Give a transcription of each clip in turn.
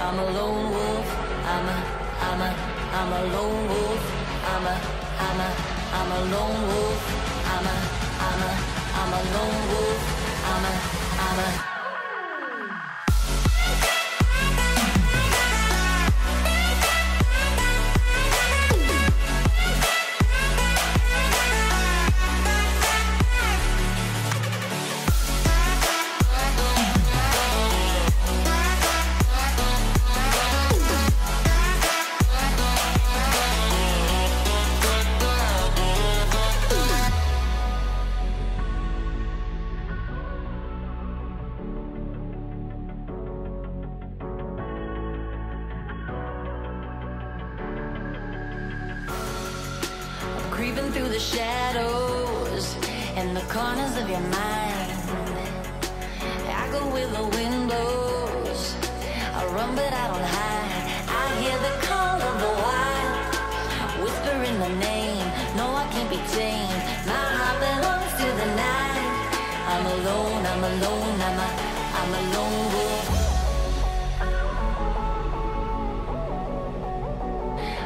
I'm a lone wolf. I'm a lone wolf. I'm a lone wolf. I'm a lone wolf. I'm a creeping through the shadows and the corners of your mind. I go with the windows. I run but I don't hide. I hear the call of the wild, whispering the name. No, I can't be tamed. My heart belongs to the night. I'm alone, I'm alone, I'm a lone wolf.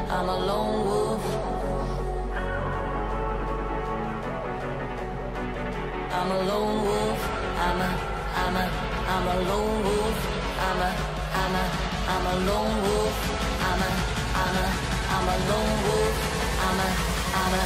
I'm a lone wolf. I'm a lone wolf. I'm a lone wolf. I'm a lone wolf. I'm a lone wolf. I'm a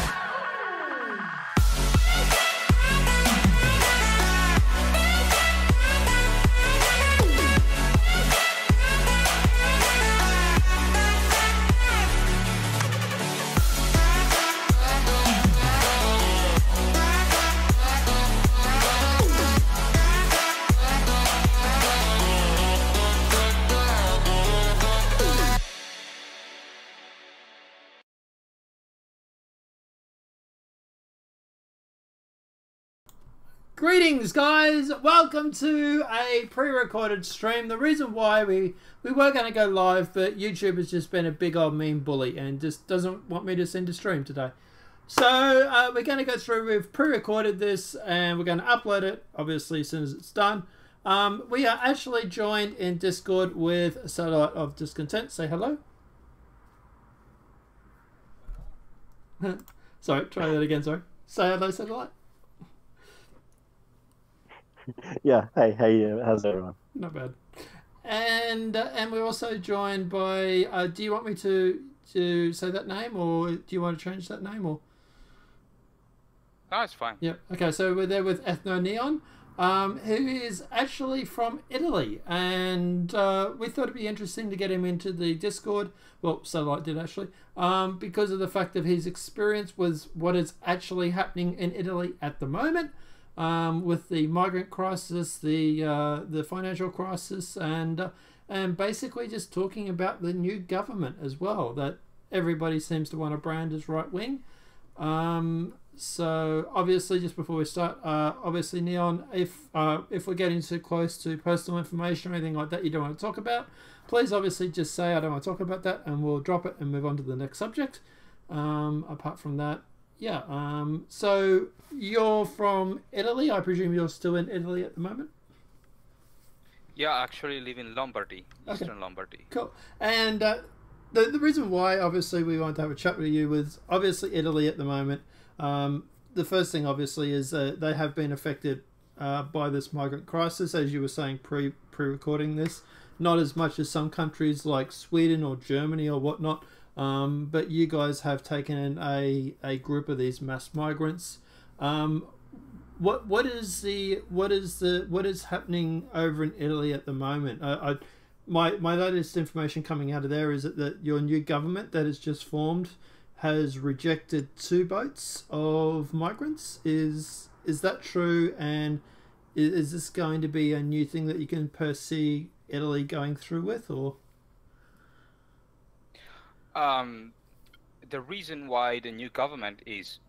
Greetings guys, welcome to a pre-recorded stream. The reason why we were going to go live, but YouTube has just been a big old mean bully and just doesn't want me to send a stream today. So we're going to go through, we've pre-recorded this and we're going to upload it obviously as soon as it's done. We are actually joined in Discord with a satellite of Discontent. Say hello. Sorry, try that again, sorry. Say hello, satellite. Yeah, hey, how's everyone? Not bad. And we're also joined by, do you want me to say that name, or do you want to change that name, or? No, it's fine. Yep. Okay, so we're there with Ethe, who is actually from Italy, and we thought it'd be interesting to get him into the Discord. Well, Satellite did actually, because of the fact of his experience with what is actually happening in Italy at the moment. With the migrant crisis, the financial crisis, and basically just talking about the new government as well that everybody seems to want to brand as right wing. So obviously, just before we start, obviously Neon, if we're getting too close to personal information or anything like that you don't want to talk about, please obviously just say I don't want to talk about that, and we'll drop it and move on to the next subject. Apart from that. Yeah, so you're from Italy. I presume you're still in Italy at the moment? Yeah, I actually live in Lombardy, Okay. Eastern Lombardy. Cool. And the reason why, obviously, we wanted to have a chat with you was, obviously, Italy at the moment. The first thing, obviously, is they have been affected by this migrant crisis, as you were saying pre-recording this. Not as much as some countries like Sweden or Germany or whatnot. But you guys have taken in a group of these mass migrants. What is happening over in Italy at the moment? My latest information coming out of there is that your new government that has just formed has rejected 2 boats of migrants. Is that true? And is this going to be a new thing that you can see Italy going through with, or? The reason why the new government is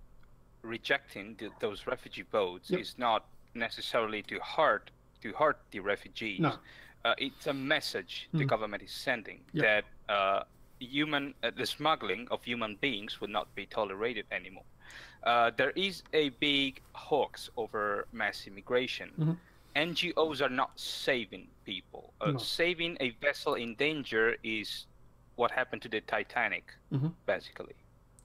rejecting those refugee boats is not necessarily to hurt the refugees. No. It's a message the government is sending that the smuggling of human beings will not be tolerated anymore. There is a big hoax over mass immigration. NGOs are not saving people. No. Saving a vessel in danger is what happened to the Titanic, basically.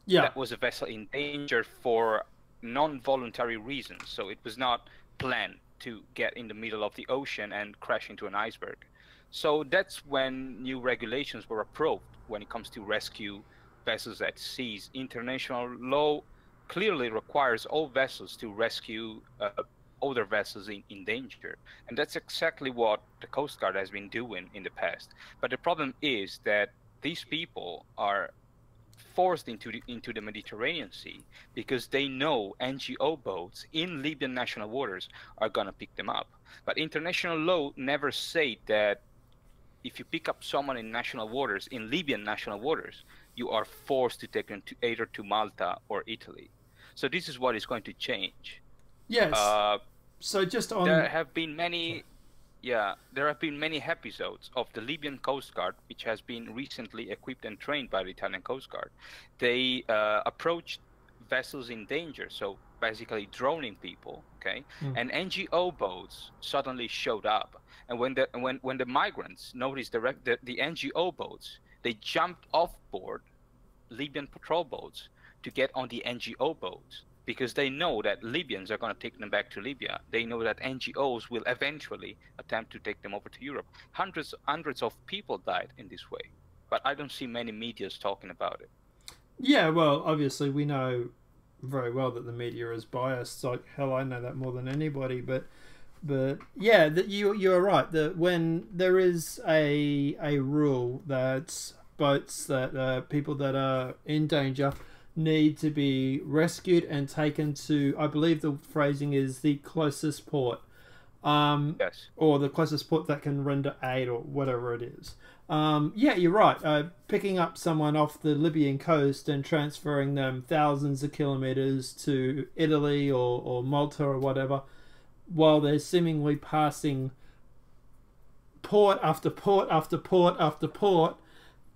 Yeah. That was a vessel in danger for non-voluntary reasons. So it was not planned to get in the middle of the ocean and crash into an iceberg. So that's when new regulations were approved when it comes to rescue vessels at seas. International law clearly requires all vessels to rescue other vessels in danger. And that's exactly what the Coast Guard has been doing in the past. But the problem is that these people are forced into the Mediterranean Sea because they know NGO boats in Libyan national waters are going to pick them up. But international law never said that if you pick up someone in national waters, in Libyan national waters, you are forced to take them to either to Malta or Italy. So this is what is going to change. Yes. So just on... There have been many... Yeah, there have been many episodes of the Libyan Coast Guard, which has been recently equipped and trained by the Italian Coast Guard. They approached vessels in danger, so basically droning people, okay? And NGO boats suddenly showed up. And when the migrants noticed the NGO boats, they jumped off board Libyan patrol boats to get on the NGO boats, because they know that Libyans are going to take them back to Libya. They know that NGOs will eventually attempt to take them over to Europe. Hundreds of people died in this way, but I don't see many medias talking about it. Yeah, well, obviously we know very well that the media is biased. Like hell, I know that more than anybody. But yeah, that you're right. That when there is a rule that boats that people that are in danger need to be rescued and taken to, I believe the phrasing is the closest port. Yes. Or the closest port that can render aid or whatever it is. Yeah, you're right. Picking up someone off the Libyan coast and transferring them thousands of kilometers to Italy or Malta or whatever, while they're seemingly passing port after port after port after port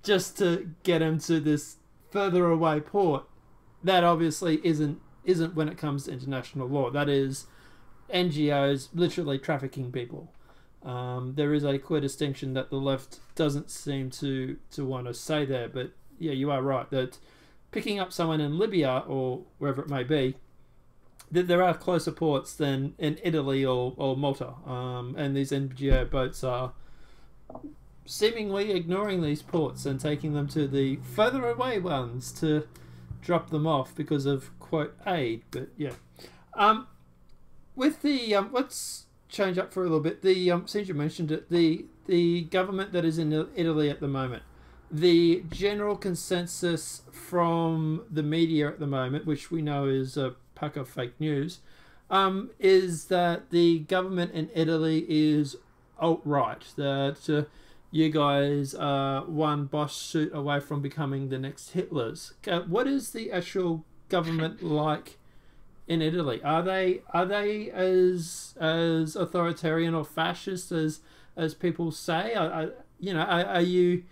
just to get them to this further away port. That obviously isn't when it comes to international law. That is NGOs literally trafficking people. There is a clear distinction that the left doesn't seem to want to say there, but yeah, you are right that picking up someone in Libya or wherever it may be, that there are closer ports than in Italy or Malta, and these NGO boats are seemingly ignoring these ports and taking them to the further away ones to drop them off because of quote aid. But yeah, with the let's change up for a little bit. The since you mentioned it, the government that is in Italy at the moment, the general consensus from the media at the moment, which we know is a pack of fake news, is that the government in Italy is alt-right. That you guys are one boss suit away from becoming the next Hitlers. What is the actual government like in Italy? Are they as authoritarian or fascist as people say? Are you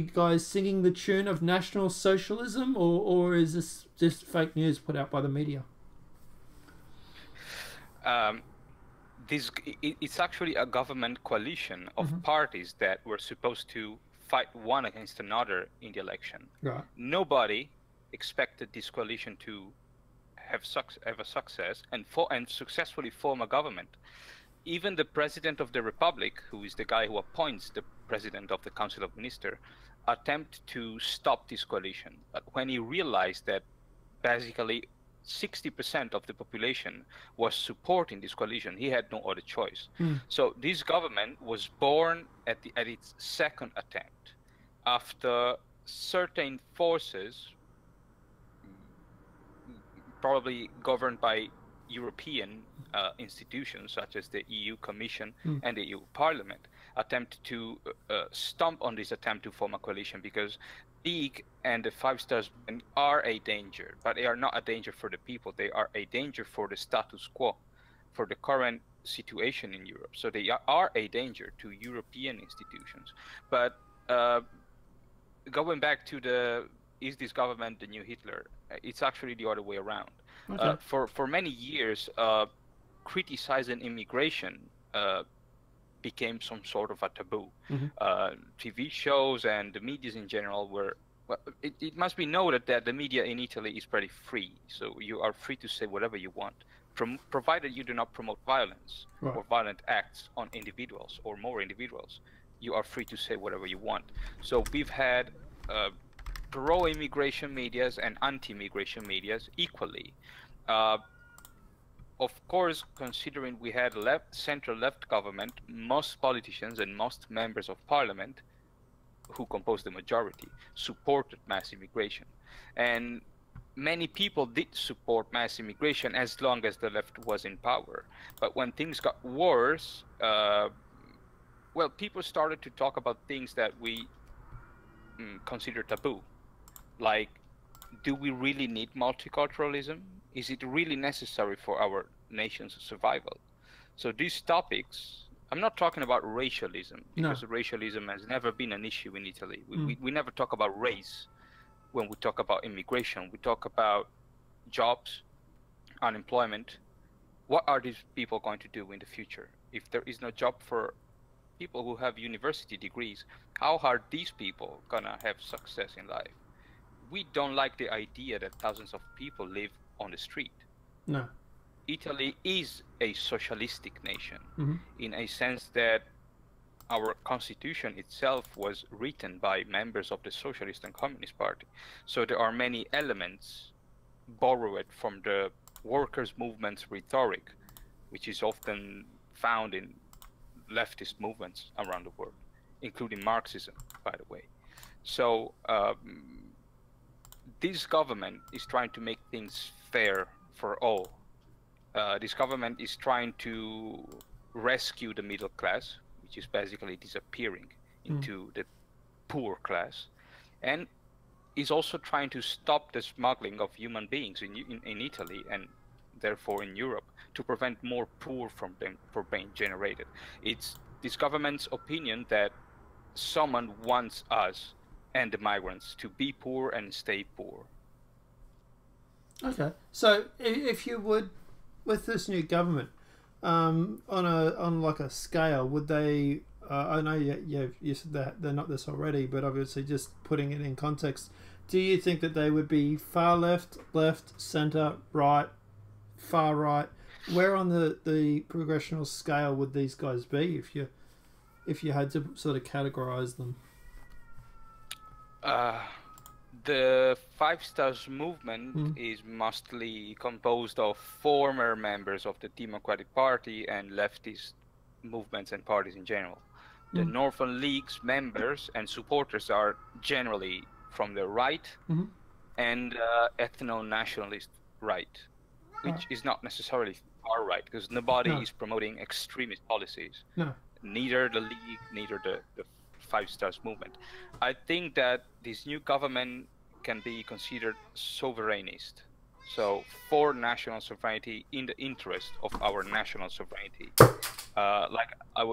guys singing the tune of National Socialism, or is this just fake news put out by the media? It's actually a government coalition of parties that were supposed to fight one against another in the election. Right. Nobody expected this coalition to have a success and successfully form a government. Even the president of the republic, who is the guy who appoints the president of the Council of Ministers, attempted to stop this coalition. But when he realized that basically 60% of the population was supporting this coalition, he had no other choice. So this government was born at its second attempt after certain forces, probably governed by European institutions such as the EU Commission and the EU Parliament, attempt to stomp on this attempt to form a coalition, because League and the Five Stars are a danger, but they are not a danger for the people. They are a danger for the status quo, for the current situation in Europe. So they are a danger to European institutions. But going back to is this government the new Hitler? It's actually the other way around. Okay. For many years, criticizing immigration became some sort of a taboo. TV shows and the medias in general were. Well, it must be noted that the media in Italy is pretty free, so you are free to say whatever you want, provided you do not promote violence or violent acts on individuals or more individuals. You are free to say whatever you want. So we've had pro-immigration medias and anti-immigration medias equally. Of course, considering we had center-left government, most politicians and most members of parliament who composed the majority supported mass immigration. And many people did support mass immigration as long as the left was in power. But when things got worse, well, people started to talk about things that we consider taboo. Like, do we really need multiculturalism? Is it really necessary for our nation's survival? So these topics, I'm not talking about racialism, because racialism has never been an issue in Italy. We never talk about race when we talk about immigration. We talk about jobs, unemployment. What are these people going to do in the future? If there is no job for people who have university degrees, how are these people gonna have success in life? We don't like the idea that thousands of people live on the street. No. Italy is a socialistic nation in a sense that our constitution itself was written by members of the Socialist and Communist Party. So there are many elements borrowed from the workers' movement's rhetoric, which is often found in leftist movements around the world, including Marxism, by the way. So this government is trying to make things fair for all. This government is trying to rescue the middle class, which is basically disappearing into the poor class, and is also trying to stop the smuggling of human beings in Italy and therefore in Europe, to prevent more poor from being generated. It's this government's opinion that someone wants us and the migrants to be poor and stay poor. Okay, so if you would, with this new government, on like a scale, would they? I know you said that they're not this already, but obviously just putting it in context, do you think that they would be far left, centre, right, far right? Where on the progressional scale would these guys be if you had to sort of categorize them? The Five Stars movement is mostly composed of former members of the Democratic Party and leftist movements and parties in general. The Northern League's members and supporters are generally from the right and ethno-nationalist right, which is not necessarily far right, because nobody is promoting extremist policies. Neither the League, neither the Five Stars movement. I think that this new government can be considered sovereignist, so for national sovereignty in the interest of our national sovereignty. Like I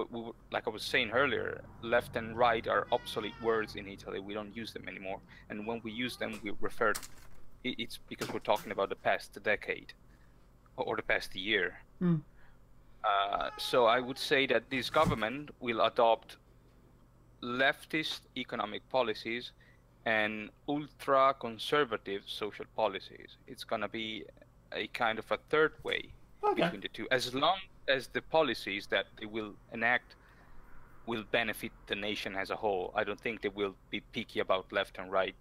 was saying earlier, left and right are obsolete words in Italy. We don't use them anymore, and when we use them, we refer. It's because we're talking about the past decade or the past year. So I would say that this government will adopt leftist economic policies and ultra-conservative social policies. It's going to be a kind of a third way between the two, as long as the policies that they will enact will benefit the nation as a whole. I don't think they will be picky about left and right.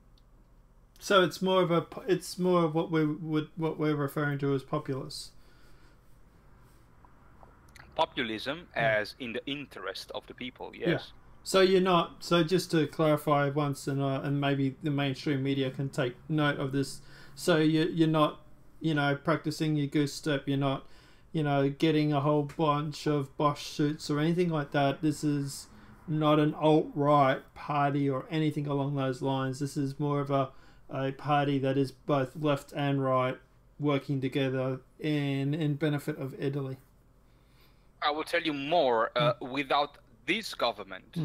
So it's more of what we're referring to as populace. Populism as in the interest of the people, yes. So you're not. So just to clarify once, and maybe the mainstream media can take note of this. So you're not, practicing your goose step. You're not, getting a whole bunch of Bosch suits or anything like that. This is not an alt-right party or anything along those lines. This is more of a party that is both left and right working together in benefit of Italy. I will tell you more. Without this government,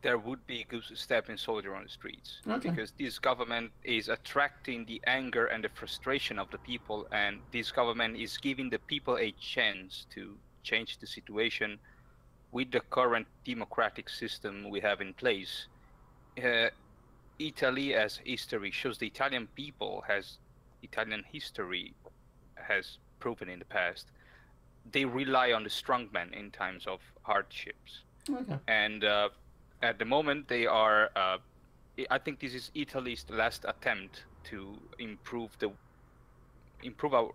there would be a good step in soldier on the streets, Okay. because this government is attracting the anger and the frustration of the people, and this government is giving the people a chance to change the situation with the current democratic system we have in place. Italy as history shows, the Italian people has Italian history has proven in the past, they rely on the strongman in times of hardships. Okay. And at the moment, they are. I think this is Italy's last attempt to improve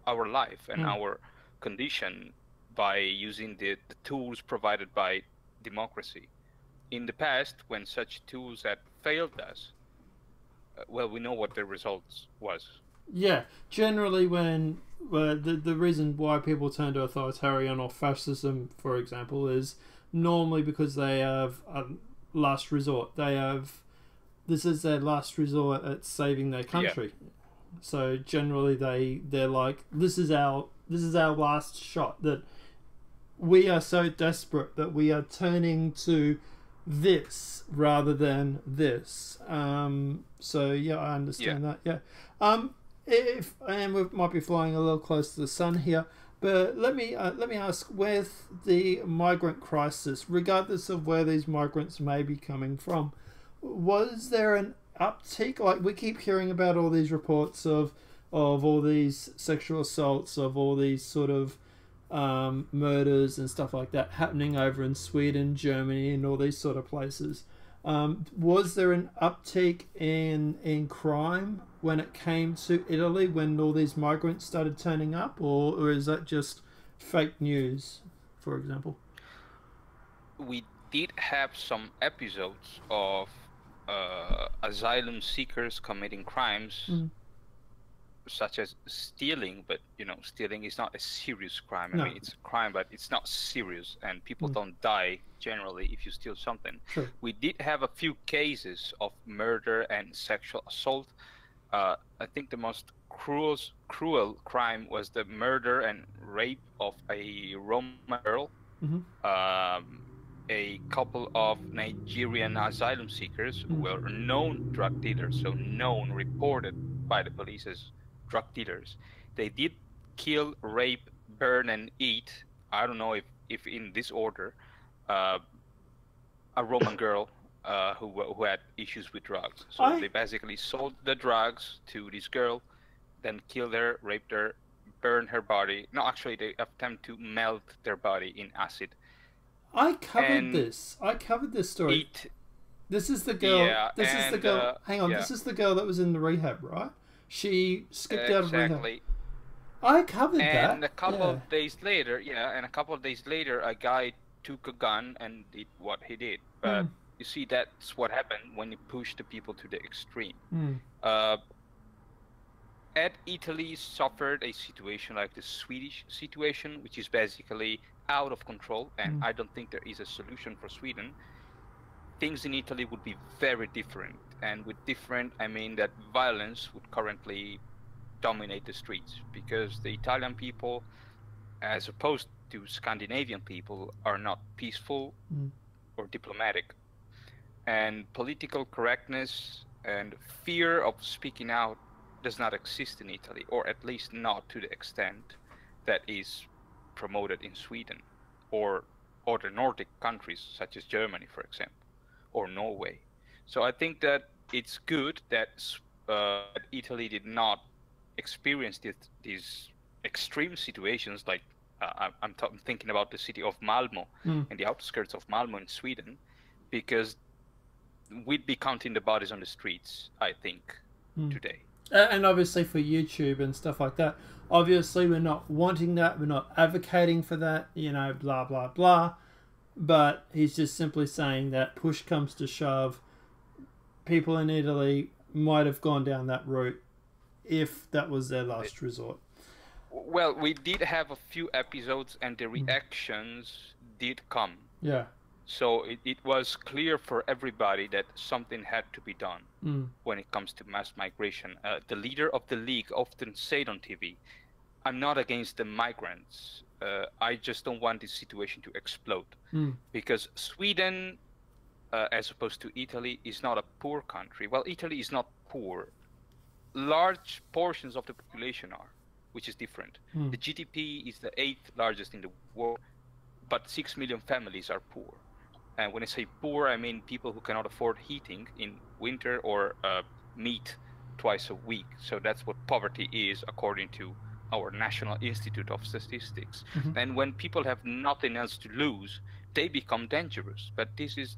our life and our condition by using the tools provided by democracy. In the past, when such tools had failed us, well, we know what the results was. Yeah, generally when the reason why people turn to authoritarian or fascism, for example, is normally because they have a last resort. This is their last resort at saving their country. Yeah. So generally they're like, this is our last shot, that we are so desperate that we are turning to this rather than this. So yeah, I understand that. Yeah. We might be flying a little close to the sun here, but let me ask, with the migrant crisis, regardless of where these migrants may be coming from, was there an uptick? Like, we keep hearing about all these reports of all these sexual assaults, of all these sort of murders and stuff like that happening over in Sweden, Germany, and all these sort of places. Was there an uptick in crime when it came to Italy, when all these migrants started turning up, or is that just fake news, for example? We did have some episodes of asylum seekers committing crimes, such as stealing, but stealing is not a serious crime. I mean, it's a crime, but it's not serious, and people don't die generally if you steal something. Sure. We did have a few cases of murder and sexual assault. I think the most cruel crime was the murder and rape of a Roma girl. A couple of Nigerian asylum seekers who were known drug dealers, so known, reported by the police as drug dealers. They did kill, rape, burn, and eat, I don't know if in this order, a Roman girl who had issues with drugs. So they basically sold the drugs to this girl, then killed her, raped her, burned her body. No, actually, they attempt to melt their body in acid. I covered this story. This is the girl. Yeah, this is the girl. Hang on. Yeah. This is the girl that was in the rehab, right? She skipped out of rehab. Exactly. I covered that. And a couple of days later, a guy took a gun and did what he did. But you see, that's what happened when you push the people to the extreme. Italy suffered a situation like the Swedish situation, which is basically out of control, and I don't think there is a solution for Sweden. Things in Italy would be very different, and with different, I mean that violence would currently dominate the streets, because the Italian people, as opposed to Scandinavian people, are not peaceful or diplomatic, and political correctness and fear of speaking out does not exist in Italy, or at least not to the extent that is promoted in Sweden or other Nordic countries such as Germany, for example, or Norway. So I think that it's good that Italy did not experience these extreme situations. Like I'm thinking about the city of Malmo and the outskirts of Malmo in Sweden, because we'd be counting the bodies on the streets, I think, today. And obviously for YouTube and stuff like that, obviously we're not wanting that, we're not advocating for that, blah, blah, blah. But he's just simply saying that push comes to shove, people in Italy might have gone down that route if that was their last resort. Well, we did have a few episodes and the reactions did come. Yeah. So it was clear for everybody that something had to be done when it comes to mass migration. The leader of the league often said on TV, I'm not against the migrants. I just don't want this situation to explode. Because Sweden as opposed to Italy, is not a poor country. Well, Italy is not poor. Large portions of the population are, which is different. The GDP is the 8th largest in the world, but 6 million families are poor. And when I say poor, I mean people who cannot afford heating in winter or meat twice a week. So that's what poverty is, according to our National Institute of Statistics. And when people have nothing else to lose, they become dangerous. But this is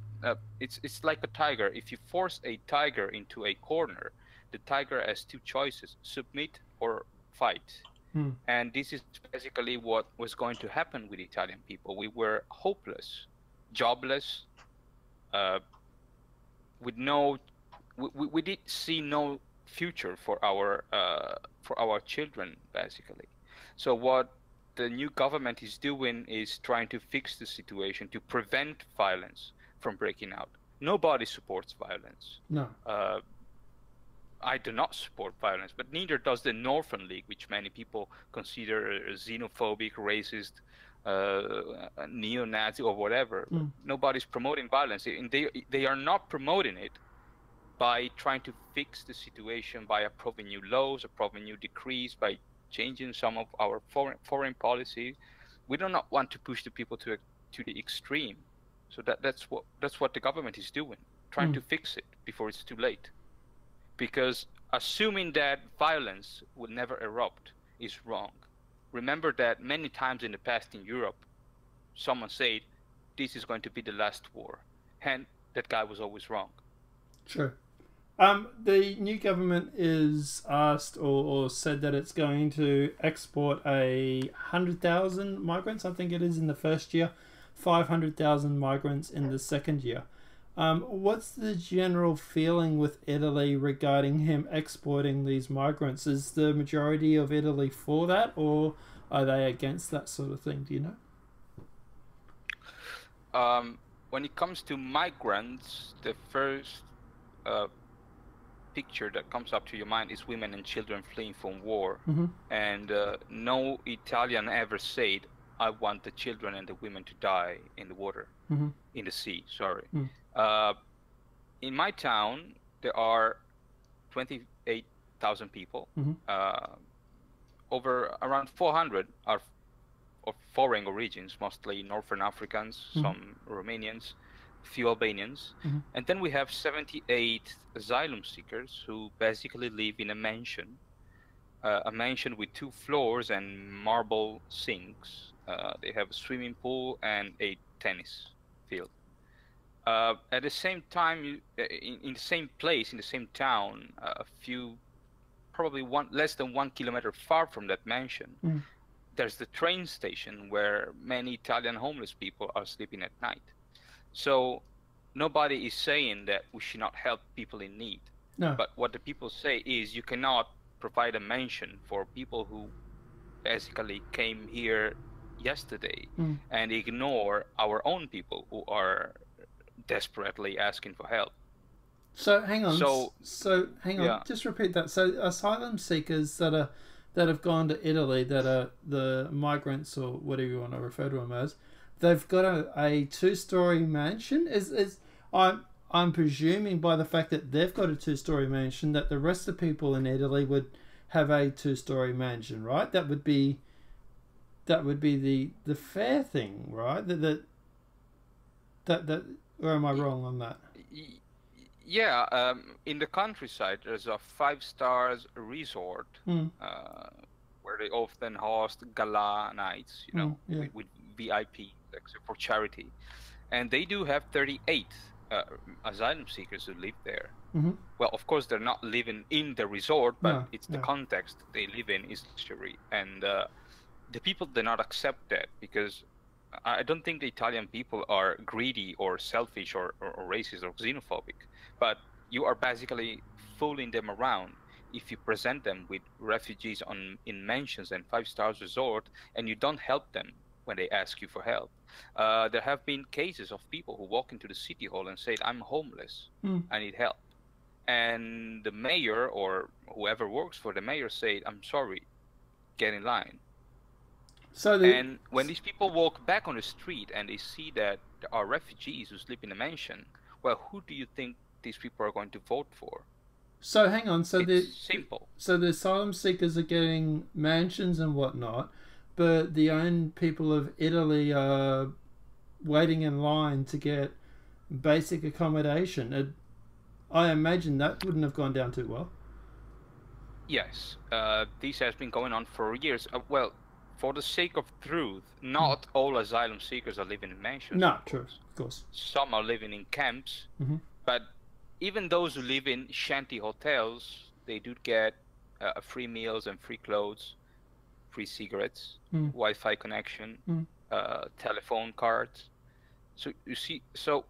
it's like a tiger. If you force a tiger into a corner, the tiger has two choices: submit or fight. And this is basically what was going to happen with Italian people. We were hopeless, jobless, with no, we did see no future for our children, basically. So what the new government is doing is trying to fix the situation to prevent violence from breaking out. Nobody supports violence. No. I do not support violence, but neither does the Northern League, which many people consider xenophobic, racist, neo-Nazi, or whatever. Nobody's promoting violence, and they are not promoting it by trying to fix the situation by approving new laws, approving new decrees, by changing some of our foreign policy. We do not want to push the people to the extreme. So that's what the government is doing, trying to fix it before it's too late. Because assuming that violence will never erupt is wrong. Remember that many times in the past in Europe, someone said, this is going to be the last war. And that guy was always wrong. Sure. The new government is asked or said that it's going to export 100,000 migrants, I think it is, in the first year, 500,000 migrants in the second year. What's the general feeling with Italy regarding him exporting these migrants? Is the majority of Italy for that, or are they against that sort of thing? Do you know? When it comes to migrants, the first picture that comes up to your mind is women and children fleeing from war. And no Italian ever said, I want the children and the women to die in the water, in the sea, sorry. In my town, there are 28,000 people. Around 400 are of foreign origins, mostly Northern Africans, some Romanians, few Albanians. And then we have 78 asylum seekers who basically live in a mansion with 2 floors and marble sinks. They have a swimming pool and a tennis field. At the same time, in the same place, in the same town, probably less than 1 kilometer far from that mansion, there's the train station where many Italian homeless people are sleeping at night. So nobody is saying that we should not help people in need. No. But what the people say is you cannot provide a mansion for people who basically came here yesterday and ignore our own people who are desperately asking for help. So hang on. So hang on. Yeah. Just repeat that. So asylum seekers that have gone to Italy, that are the migrants or whatever you want to refer to them as, they've got a 2-story mansion. I'm presuming by the fact that they've got a 2-story mansion that the rest of the people in Italy would have a 2-story mansion, right? That would be the fair thing, right? That or am I wrong on that? Yeah, in the countryside, there's a 5-star resort where they often host gala nights, with VIP, except for charity. And they do have 38 asylum seekers who live there. Well, of course, they're not living in the resort, but it's the context they live in is luxury. And the people do not accept that because I don't think the Italian people are greedy or selfish or racist or xenophobic, but you are basically fooling them around if you present them with refugees in mansions and 5-star resort and you don't help them when they ask you for help. There have been cases of people who walk into the city hall and say, I'm homeless, I need help. And the mayor or whoever works for the mayor said, I'm sorry, get in line. And when these people walk back on the street and they see that there are refugees who sleep in a mansion, well, who do you think these people are going to vote for? So hang on. So It's simple. So the asylum seekers are getting mansions and whatnot, but the own people of Italy are waiting in line to get basic accommodation. I imagine that wouldn't have gone down too well. Yes, this has been going on for years. Well, for the sake of truth, not all asylum seekers are living in mansions. No, true, of course. Some are living in camps, but even those who live in shanty hotels, they do get free meals and free clothes, free cigarettes, Wi-Fi connection, telephone cards. So you see,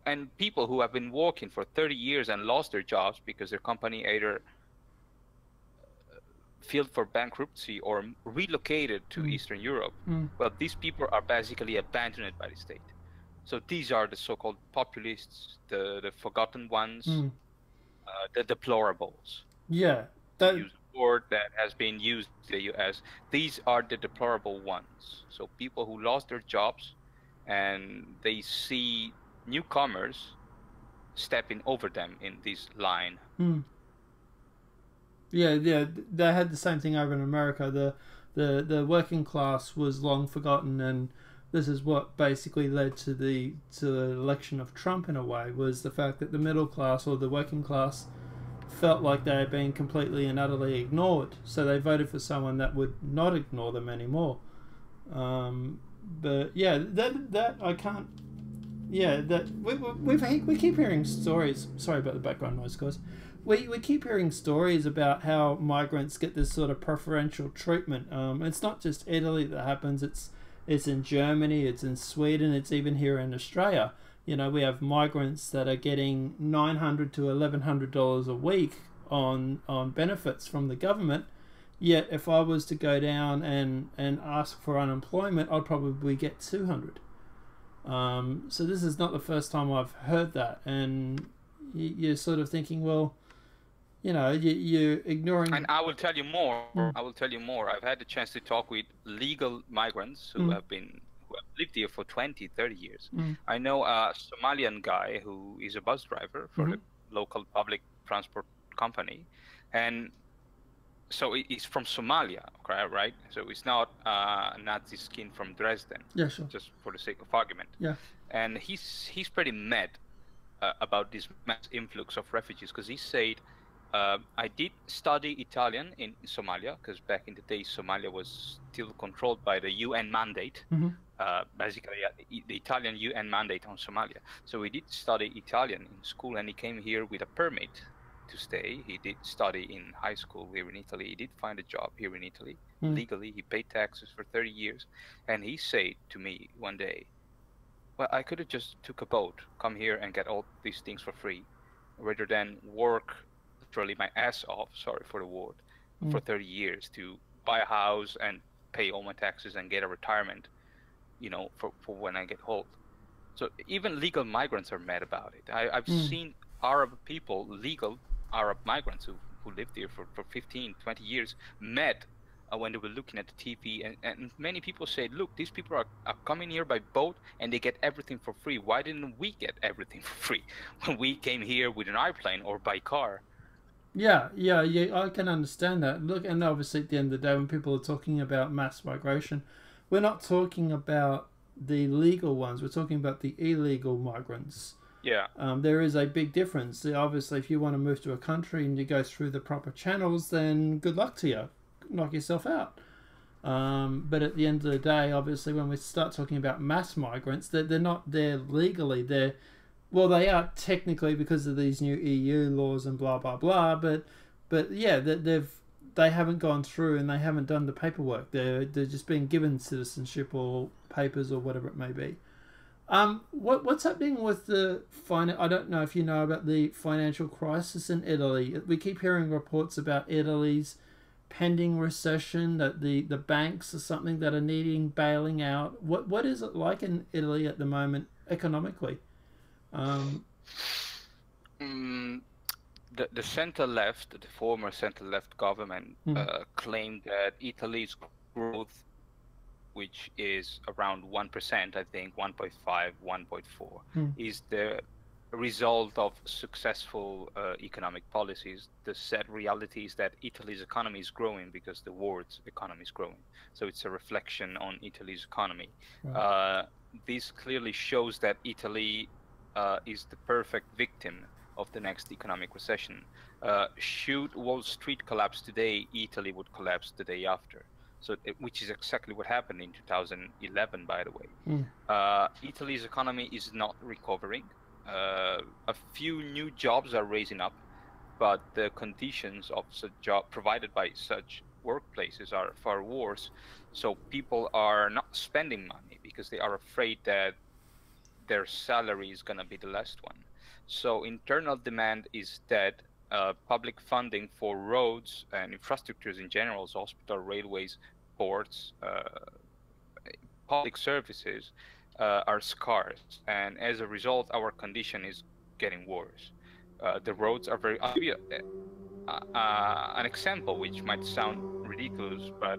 and people who have been working for 30 years and lost their jobs because their company either filed for bankruptcy or relocated to Eastern Europe, well, these people are basically abandoned by the state. So these are the so-called populists, the forgotten ones, the deplorables. Yeah. Use a word that has been used in the US. These are the deplorable ones. So people who lost their jobs and they see newcomers stepping over them in this line. Yeah, they had the same thing over in America. The working class was long forgotten, and this is what basically led to the election of Trump in a way, was the fact that the middle class or the working class felt like they had been completely and utterly ignored, so they voted for someone that would not ignore them anymore. But yeah, that I can't. Yeah, that we keep hearing stories. Sorry about the background noise, guys. We keep hearing stories about how migrants get this sort of preferential treatment. It's not just Italy that happens. It's in Germany. It's in Sweden. It's even here in Australia. You know, we have migrants that are getting $900 to $1,100 a week on benefits from the government. Yet, if I was to go down and ask for unemployment, I'd probably get $200. So this is not the first time I've heard that, and you're sort of thinking, well, you know, you're ignoring. And I will tell you more. I will tell you more. I've had the chance to talk with legal migrants who have lived here for 20, 30 years. I know a Somalian guy who is a bus driver for the local public transport company, and so he's from Somalia, right? So it's not Nazi skin from Dresden. Yeah, sure. Just for the sake of argument. Yeah. And he's pretty mad about this mass influx of refugees, because he said, I did study Italian in Somalia, because back in the day Somalia was still controlled by the UN mandate, basically the Italian UN mandate on Somalia. So he did study Italian in school, and he came here with a permit to stay. He did study in high school here in Italy. He did find a job here in Italy legally. He paid taxes for 30 years, and he said to me one day, well, I could have just took a boat, come here and get all these things for free, rather than work literally my ass off, sorry for the word, for 30 years to buy a house and pay all my taxes and get a retirement, you know, for when I get old. So even legal migrants are mad about it. I've seen Arab people, legal Arab migrants who lived here for 15, 20 years, mad when they were looking at the TV, and many people say, look, these people are coming here by boat and they get everything for free. Why didn't we get everything for free when we came here with an airplane or by car? Yeah, I can understand that. Look, and obviously at the end of the day, when people are talking about mass migration, we're not talking about the legal ones. We're talking about the illegal migrants. Yeah. There is a big difference. Obviously, if you want to move to a country and you go through the proper channels, then good luck to you. Knock yourself out. But at the end of the day, obviously, when we start talking about mass migrants, they're not there legally. They are technically because of these new EU laws and blah blah blah. But yeah, they haven't gone through and they haven't done the paperwork. They're just being given citizenship or papers or whatever it may be. What's happening with the I don't know if you know about the financial crisis in Italy. We keep hearing reports about Italy's pending recession, that the banks are something that are needing bailing out. What is it like in Italy at the moment economically? The center left, the former center left government claimed that Italy's growth, which is around 1%, I think 1.5, 1.4, is the result of successful economic policies. The sad reality is that Italy's economy is growing because the world's economy is growing. So it's a reflection on Italy's economy. Right. This clearly shows that Italy is the perfect victim of the next economic recession. Should Wall Street collapse today, Italy would collapse the day after. So, which is exactly what happened in 2011, by the way. Italy's economy is not recovering. A few new jobs are raising up, but the conditions of such job provided by such workplaces are far worse. So people are not spending money because they are afraid that their salary is going to be the last one. So internal demand is dead. Public funding for roads and infrastructures in general, so hospital, railways, ports, public services are scarce, and as a result, our condition is getting worse. The roads are very. I'll give you an example which might sound ridiculous, but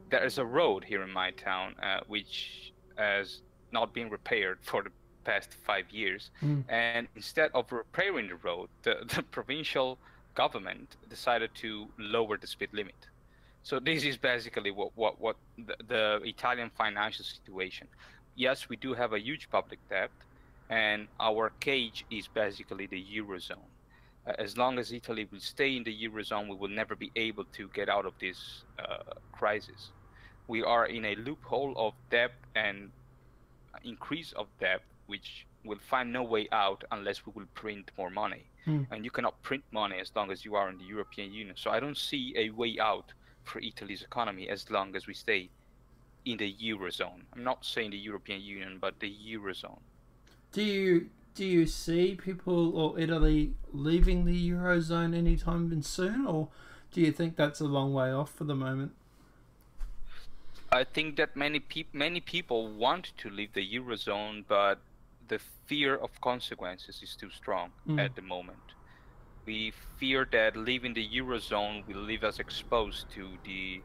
there is a road here in my town which has not been repaired for the past 5 years, and instead of repairing the road, the provincial government decided to lower the speed limit. So this is basically what the Italian financial situation. Yes, we do have a huge public debt, and our cage is basically the Eurozone. As long as Italy will stay in the Eurozone, we will never be able to get out of this crisis. We are in a loophole of debt and increase of debt, which will find no way out unless we will print more money. And you cannot print money as long as you are in the European Union. So I don't see a way out for Italy's economy as long as we stay in the Eurozone. I'm not saying the European Union, but the Eurozone. Do you see people or Italy leaving the Eurozone anytime soon, or do you think that's a long way off for the moment? I think that many people want to leave the Eurozone, but the fear of consequences is too strong at the moment. We fear that leaving the Eurozone will leave us exposed to the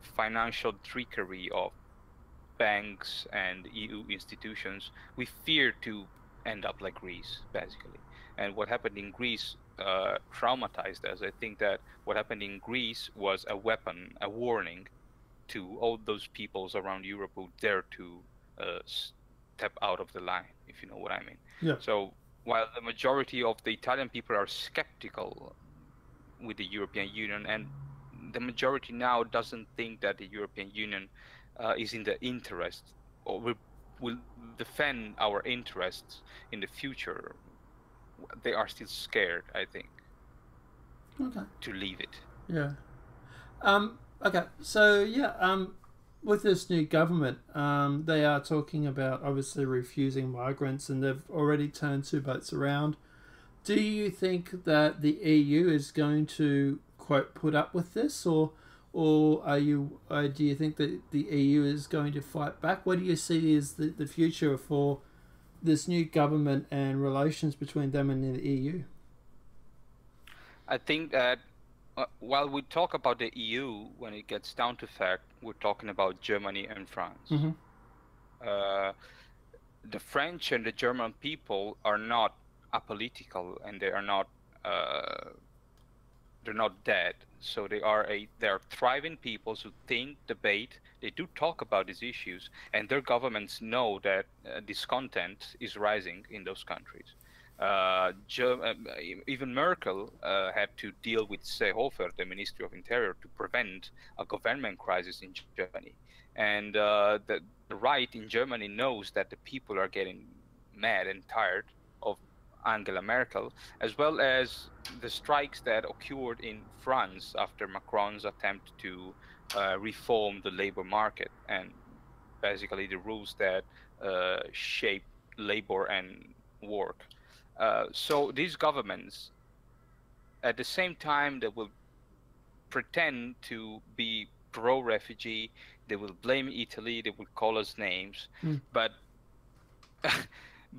financial trickery of banks and EU institutions. We fear to end up like Greece, basically. And what happened in Greece traumatized us. I think that what happened in Greece was a weapon, a warning to all those peoples around Europe who dare to step out of the line, if you know what I mean. Yeah. So while the majority of the Italian people are skeptical with the European Union, and the majority now doesn't think that the European Union is in the interest or will defend our interests in the future, they are still scared, I think, to leave it. Yeah. Okay, so yeah, with this new government, they are talking about obviously refusing migrants, and they've already turned two boats around. Do you think that the EU is going to, quote, put up with this, or do you think that the EU is going to fight back? What do you see as the future for this new government and relations between them and the EU? I think that while we talk about the EU, when it gets down to fact, we're talking about Germany and France. The French and the German people are not apolitical, and they are not they're not dead. So they are thriving peoples who think, debate. They do talk about these issues, and their governments know that discontent is rising in those countries. Even Merkel had to deal with Seehofer, the Ministry of Interior, to prevent a government crisis in Germany. And the right in Germany knows that the people are getting mad and tired of Angela Merkel, as well as the strikes that occurred in France after Macron's attempt to reform the labor market and basically the rules that shape labor and work. So these governments, at the same time, they will pretend to be pro-refugee, they will blame Italy, they will call us names, but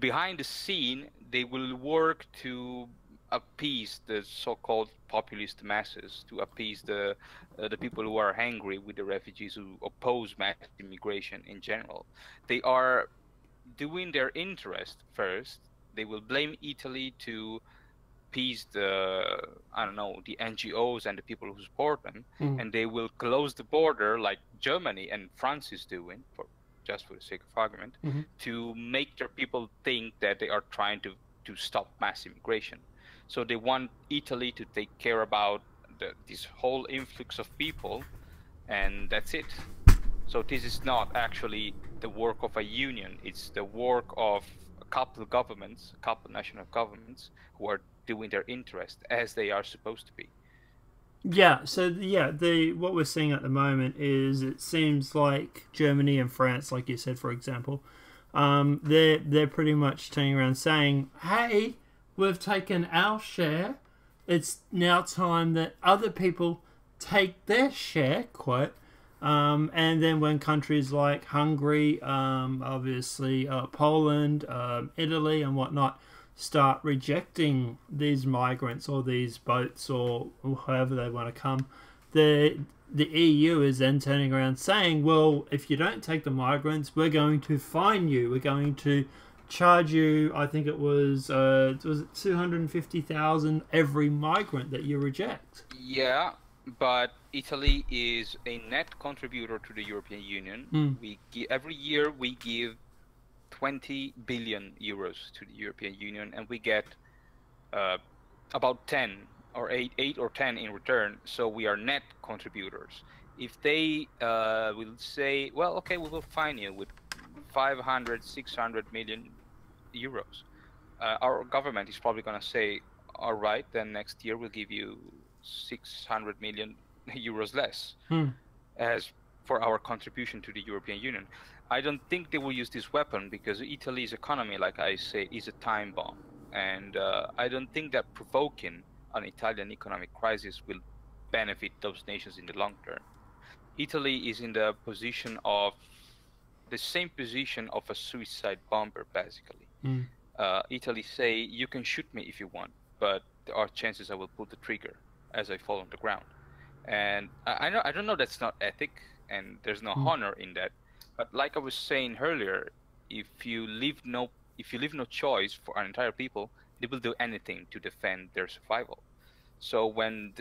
behind the scene, they will work to appease the so-called populist masses, to appease the people who are angry with the refugees, who oppose mass immigration in general. They are doing their interest first, They will blame Italy to appease the the NGOs and the people who support them, and they will close the border like Germany and France is doing, just for the sake of argument, to make their people think that they are trying to stop mass immigration. So they want Italy to take care about this whole influx of people, and that's it. So this is not actually the work of a union. It's the work of a couple of governments, a couple of national governments who are doing their interest as they are supposed to be. Yeah, so what we're seeing at the moment is it seems like Germany and France, like you said, for example, they're pretty much turning around saying, "Hey, we've taken our share. It's now time that other people take their share." Quote. And then when countries like Hungary, obviously Poland, Italy, and whatnot start rejecting these migrants or these boats or however they want to come, the EU is then turning around saying, well, if you don't take the migrants, we're going to fine you. We're going to charge you, I think it was 250,000 every migrant that you reject. Yeah, but Italy is a net contributor to the European Union. Every year we give 20 billion euros to the European Union, and we get about 10 or 8 or 10 in return. So we are net contributors. If they will say, well, okay, we will fine you with 500, 600 million euros, our government is probably going to say, all right, then next year we'll give you 600 million euros less as for our contribution to the European Union. I don't think they will use this weapon because Italy's economy, like I say, is a time bomb. And I don't think that provoking an Italian economic crisis will benefit those nations in the long term. Italy is in the same position of a suicide bomber, basically. Italy say, you can shoot me if you want, but there are chances I will pull the trigger as I fall on the ground. And I don't know that's not ethic, and there's no honor in that. But like I was saying earlier, if you leave no choice for an entire people, they will do anything to defend their survival. So when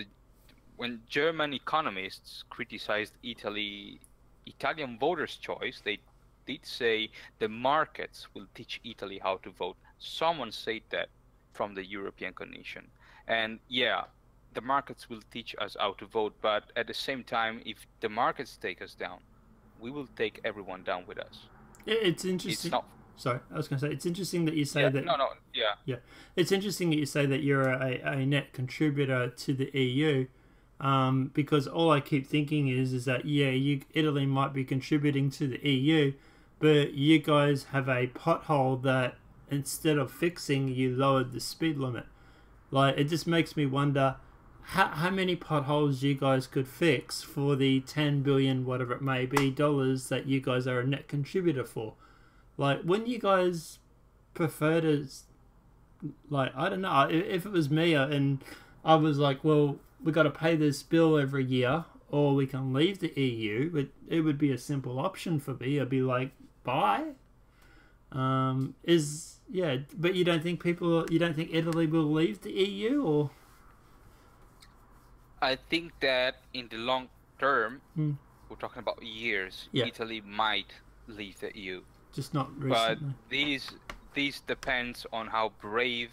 German economists criticized Italian voters' choice, they did say the markets will teach Italy how to vote. Someone said that from the European Commission. And yeah, the markets will teach us how to vote, but at the same time, if the markets take us down, we will take everyone down with us. It's interesting. Sorry, I was going to say, it's interesting that you say that... Yeah. It's interesting that you say that you're a net contributor to the EU, because all I keep thinking is that, Italy might be contributing to the EU, but you guys have a pothole that instead of fixing, you lowered the speed limit. Like, it just makes me wonder how many potholes you guys could fix for the 10 billion, whatever it may be, dollars that you guys are a net contributor for. Like, wouldn't you guys prefer to, like, I don't know, if it was me and I was like, well, we got to pay this bill every year, or we can leave the EU, it would be a simple option for me. I'd be like, bye. But you don't think Italy will leave the EU, or? I think that in the long term, we're talking about years, Italy might leave the EU. Just not recently. But this depends on how brave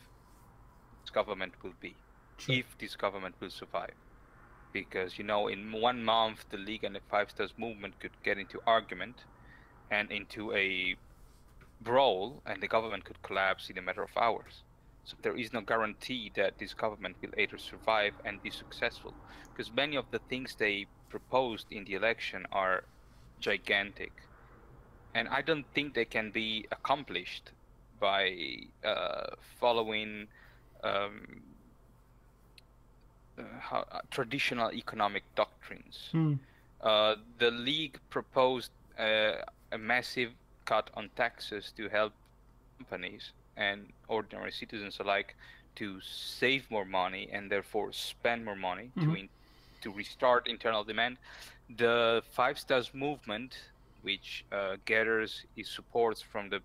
this government will be, if this government will survive. Because, in 1 month, the League and the Five Stars movement could get into argument and into a brawl, and the government could collapse in a matter of hours. So there is no guarantee that this government will either survive and be successful, because many of the things they proposed in the election are gigantic. And I don't think they can be accomplished by following traditional economic doctrines. The League proposed a massive cut on taxes to help companies and ordinary citizens alike to save more money and therefore spend more money to restart internal demand. The Five Stars movement, which gathers its supports from the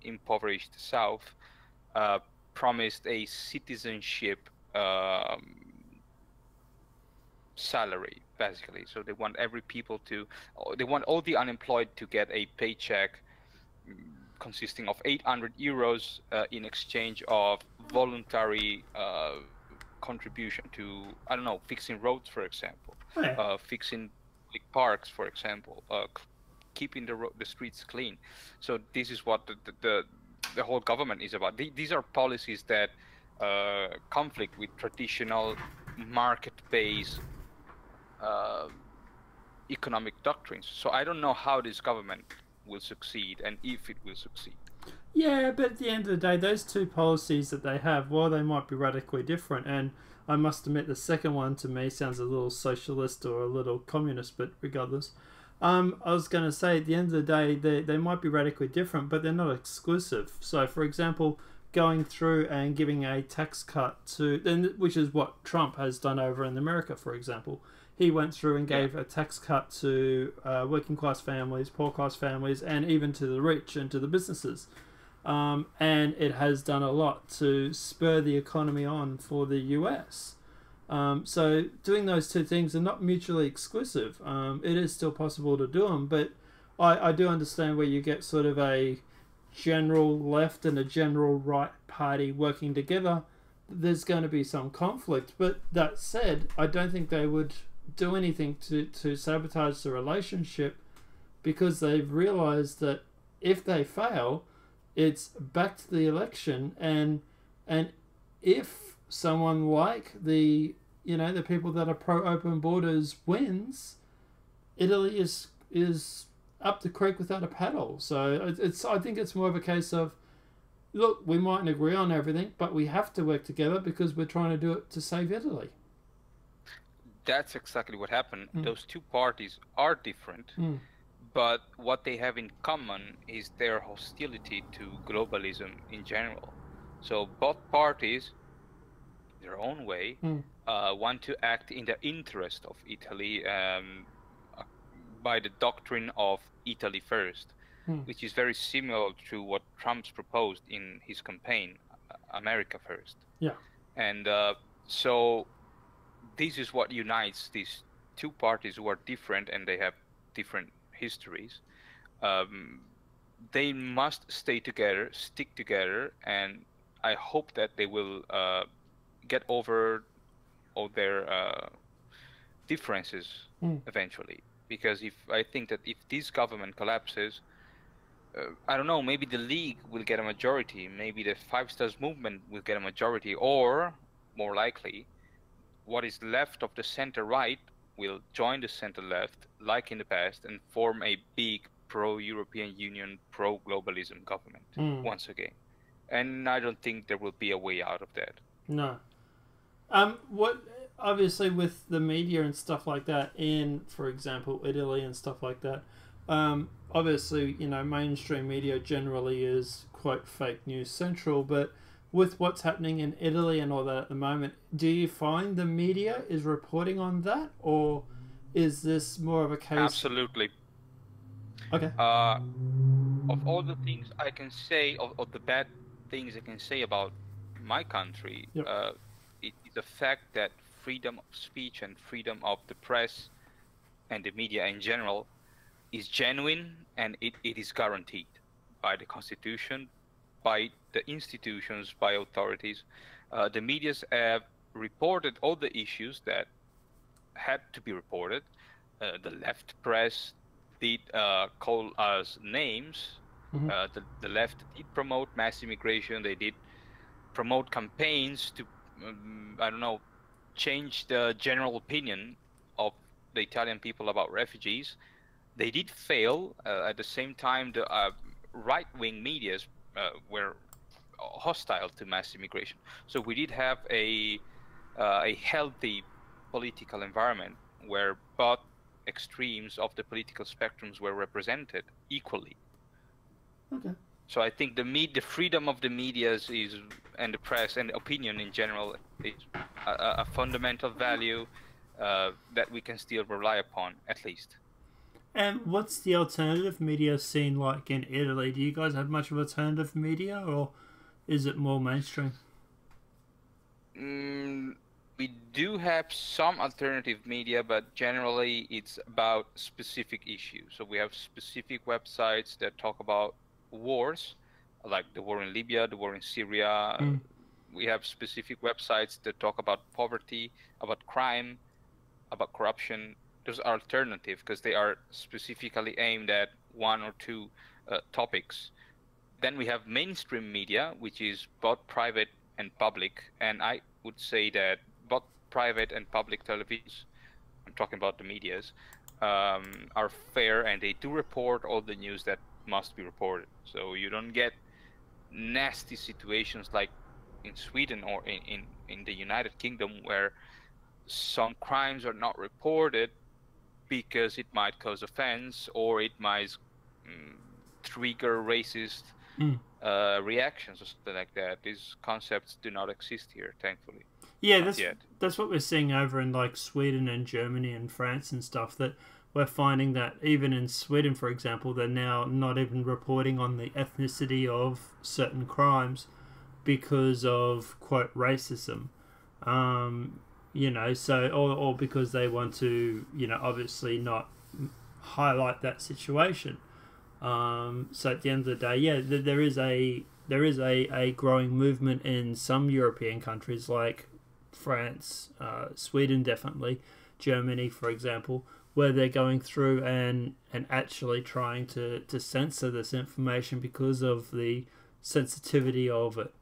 impoverished South, promised a citizenship salary, basically. So they want they want all the unemployed to get a paycheck consisting of 800 euros in exchange of voluntary contribution to, I don't know, fixing roads, for example, fixing public parks, for example, keeping the streets clean. So this is what the whole government is about. These are policies that conflict with traditional market-based economic doctrines. So I don't know how this government will succeed and if it will succeed. Yeah, but at the end of the day, those two policies that they have, while they might be radically different, and I must admit the second one to me sounds a little socialist or a little communist, but regardless, I was going to say at the end of the day, they might be radically different, but they're not exclusive. So, for example, going through and giving a tax cut to, which is what Trump has done over in America, for example. He went through and gave a tax cut to working class families, poor class families, and even to the rich and to the businesses. And it has done a lot to spur the economy on for the US. So doing those two things are not mutually exclusive. It is still possible to do them, but I do understand where you get sort of a general left and a general right party working together. There's going to be some conflict, but that said, I don't think they would do anything to sabotage the relationship, because they've realized that if they fail, it's back to the election, and if someone like the people that are pro open borders wins, Italy is up the creek without a paddle. So I think it's more of a case of, look, we mightn't agree on everything, but we have to work together because we're trying to do it to save Italy. That's exactly what happened. Those two parties are different, but what they have in common is their hostility to globalism in general. So both parties, their own way, want to act in the interest of Italy by the doctrine of Italy first, which is very similar to what Trump's proposed in his campaign, America first. Yeah. And so this is what unites these two parties who are different and they have different histories. They must stay together, stick together, and I hope that they will get over all their differences eventually. Because I think that if this government collapses, I don't know, maybe the League will get a majority, maybe the Five Stars movement will get a majority, or more likely, what is left of the center-right will join the center-left, like in the past, and form a big pro-European Union, pro-globalism government once again. And I don't think there will be a way out of that. No. What obviously with the media and stuff like that in, for example, Italy and stuff like that, obviously, mainstream media generally is quite fake news central, but with what's happening in Italy and all that at the moment, do you find the media is reporting on that, or is this more of a case? Absolutely. Okay. Of all the things I can say, of the bad things I can say about my country, it is the fact that freedom of speech and freedom of the press and the media in general is genuine, and it is guaranteed by the Constitution, by the institutions, by authorities. The medias have reported all the issues that had to be reported. The left press did call us names. The left did promote mass immigration. They did promote campaigns to, change the general opinion of the Italian people about refugees. They did fail. At the same time, the right-wing medias were hostile to mass immigration. So we did have a healthy political environment where both extremes of the political spectrums were represented equally. Okay. So I think the freedom of the media and the press and opinion in general is a fundamental value that we can still rely upon, at least. And what's the alternative media scene like in Italy? Do you guys have much of alternative media, or is it more mainstream? We do have some alternative media, but generally it's about specific issues. So we have specific websites that talk about wars, like the war in Libya, the war in Syria. We have specific websites that talk about poverty, about crime, about corruption. Those are alternative because they are specifically aimed at one or two topics. Then we have mainstream media, which is both private and public. And I would say that both private and public televisions, I'm talking about the medias, are fair, and they do report all the news that must be reported. So you don't get nasty situations like in Sweden or in the United Kingdom, where some crimes are not reported because it might cause offense or it might trigger racist reactions or something like that. These concepts do not exist here, thankfully. Yeah, that's what we're seeing over in like Sweden and Germany and France and stuff, that we're finding that even in Sweden, for example, they're now not even reporting on the ethnicity of certain crimes because of, quote, racism. You know, so, or because they want to, you know, obviously not highlight that situation. So at the end of the day, yeah, there is a growing movement in some European countries like France, Sweden, definitely, Germany, for example, where they're going through and actually trying to censor this information because of the sensitivity of it.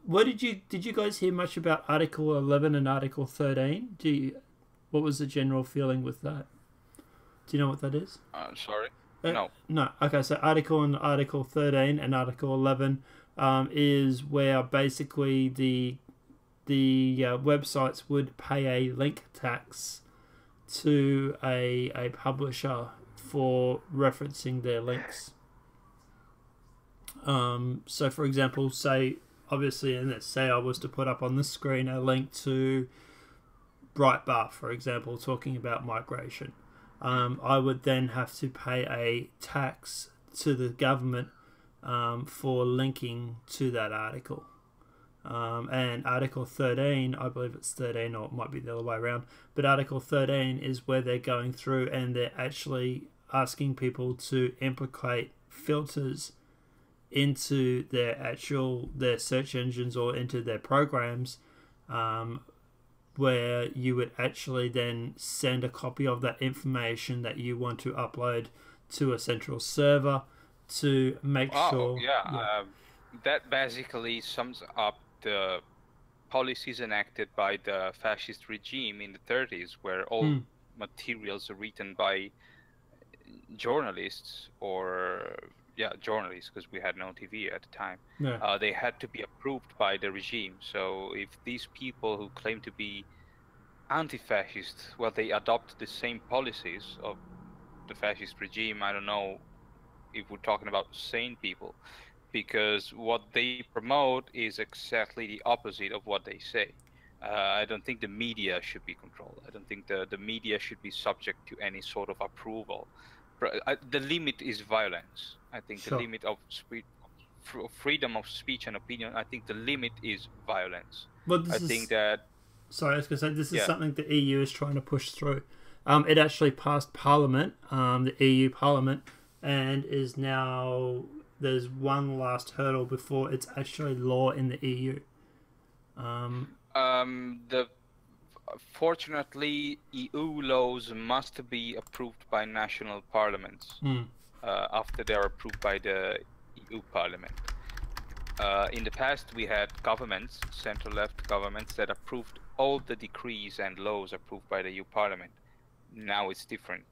What did you guys hear much about Article 11 and Article 13? What was the general feeling with that? Do you know what that is? Sorry. No. Okay, so Article 13 and Article 11 is where basically the websites would pay a link tax to a publisher for referencing their links. So for example, say I was to put up on the screen a link to Breitbart, for example, talking about migration. I would then have to pay a tax to the government for linking to that article. And Article 13, I believe it's 13, or it might be the other way around, but Article 13 is where they're going through and they're actually asking people to implicate filters into their search engines or into their programs, where you would actually then send a copy of that information that you want to upload to a central server to make sure. That basically sums up the policies enacted by the fascist regime in the 30s, where all materials are written by journalists journalists, because we had no TV at the time. They had to be approved by the regime. So if these people who claim to be anti-fascist, they adopt the same policies of the fascist regime, I don't know if we're talking about sane people, because what they promote is exactly the opposite of what they say. I don't think the media should be controlled. I don't think the media should be subject to any sort of approval. The limit is violence. I think the limit of freedom of speech and opinion, I think the limit is violence. Sorry, I was going to say, this is something the EU is trying to push through. It actually passed Parliament, the EU Parliament, and is now, there's one last hurdle before it's actually law in the EU. Fortunately, EU laws must be approved by national parliaments after they are approved by the EU Parliament. In the past, we had governments, center-left governments, that approved all the decrees and laws approved by the EU Parliament. Now it's different.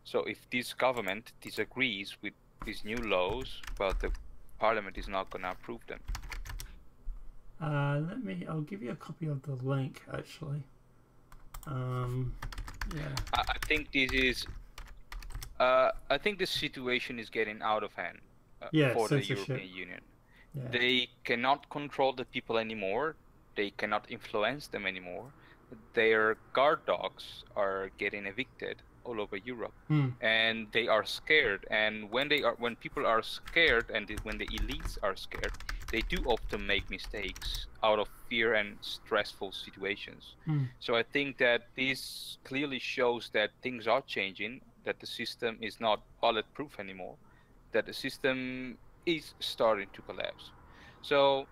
So if this government disagrees with these new laws, the Parliament is not going to approve them. I'll give you a copy of the link, actually. I think this is. I think the situation is getting out of hand for the European Union. Yeah. They cannot control the people anymore. They cannot influence them anymore. Their guard dogs are getting evicted all over Europe, and they are scared. And when people are scared, and when the elites are scared, they do often make mistakes out of fear and stressful situations. So I think that this clearly shows that things are changing, that the system is not bulletproof anymore, that the system is starting to collapse. So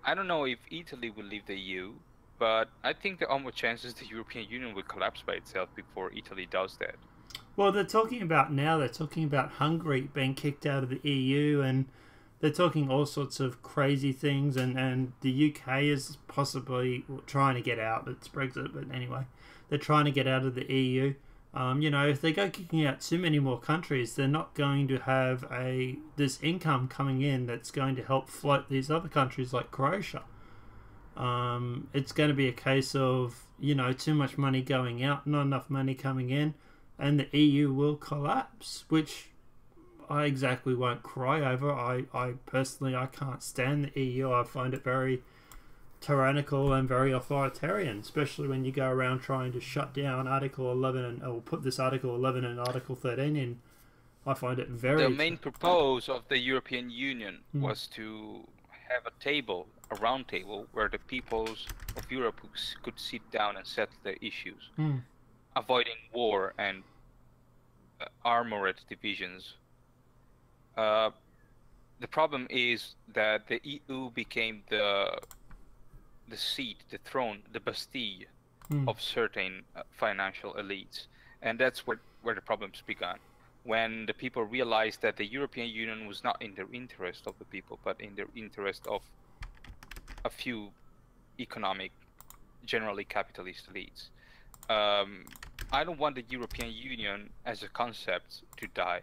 I don't know if Italy will leave the EU, but I think there are more chances the European Union will collapse by itself before Italy does that. Well, they're talking about Hungary being kicked out of the EU, and they're talking all sorts of crazy things, and the UK is possibly trying to get out. It's Brexit, but anyway, they're trying to get out of the EU. If they go kicking out too many more countries, they're not going to have this income coming in that's going to help float these other countries like Croatia. It's going to be a case of, too much money going out, not enough money coming in, and the EU will collapse, which I exactly won't cry over. I personally, I can't stand the EU. I find it very tyrannical and very authoritarian, especially when you go around trying to shut down Article 11 or put this Article 11 and Article 13 in. I find it very... The main purpose of the European Union was to have a round table, where the peoples of Europe could sit down and settle their issues, avoiding war and armored divisions. The problem is that the EU became the seat, the throne, the Bastille of certain financial elites. And that's where the problems began. When the people realized that the European Union was not in the interest of the people, but in the interest of a few economic, generally capitalist elites. I don't want the European Union as a concept to die.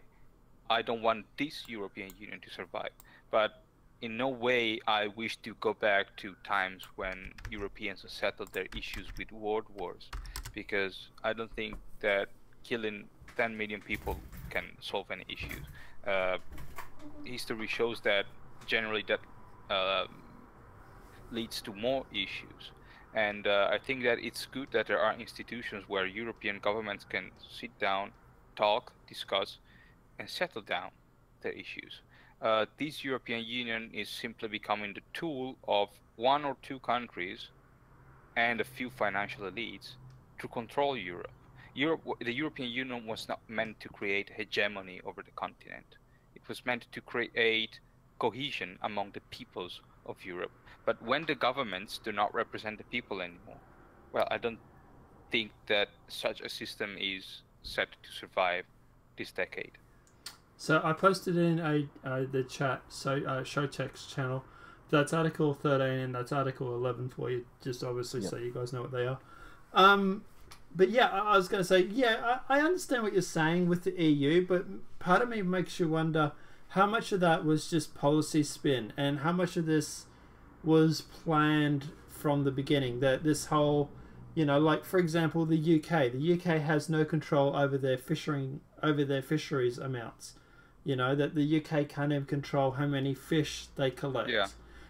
I don't want this European Union to survive. But in no way I wish to go back to times when Europeans settled their issues with world wars, because I don't think that killing 10 million people can solve any issues. History shows that generally that leads to more issues. And I think that it's good that there are institutions where European governments can sit down, talk, discuss, and settle down their issues. This European Union is simply becoming the tool of one or two countries and a few financial elites to control Europe. The European Union was not meant to create hegemony over the continent. It was meant to create cohesion among the peoples of Europe. But when the governments do not represent the people anymore, well, I don't think that such a system is set to survive this decade. So I posted in the chat, Shote's channel. That's Article 13 and that's Article 11 for you, just obviously so you guys know what they are. But yeah, I was going to say, I understand what you're saying with the EU, but part of me makes you wonder how much of that was just policy spin and how much of this was planned from the beginning. That this whole, like for example, the UK. The UK has no control over their fisheries amounts. That the UK can't even control how many fish they collect. Yeah.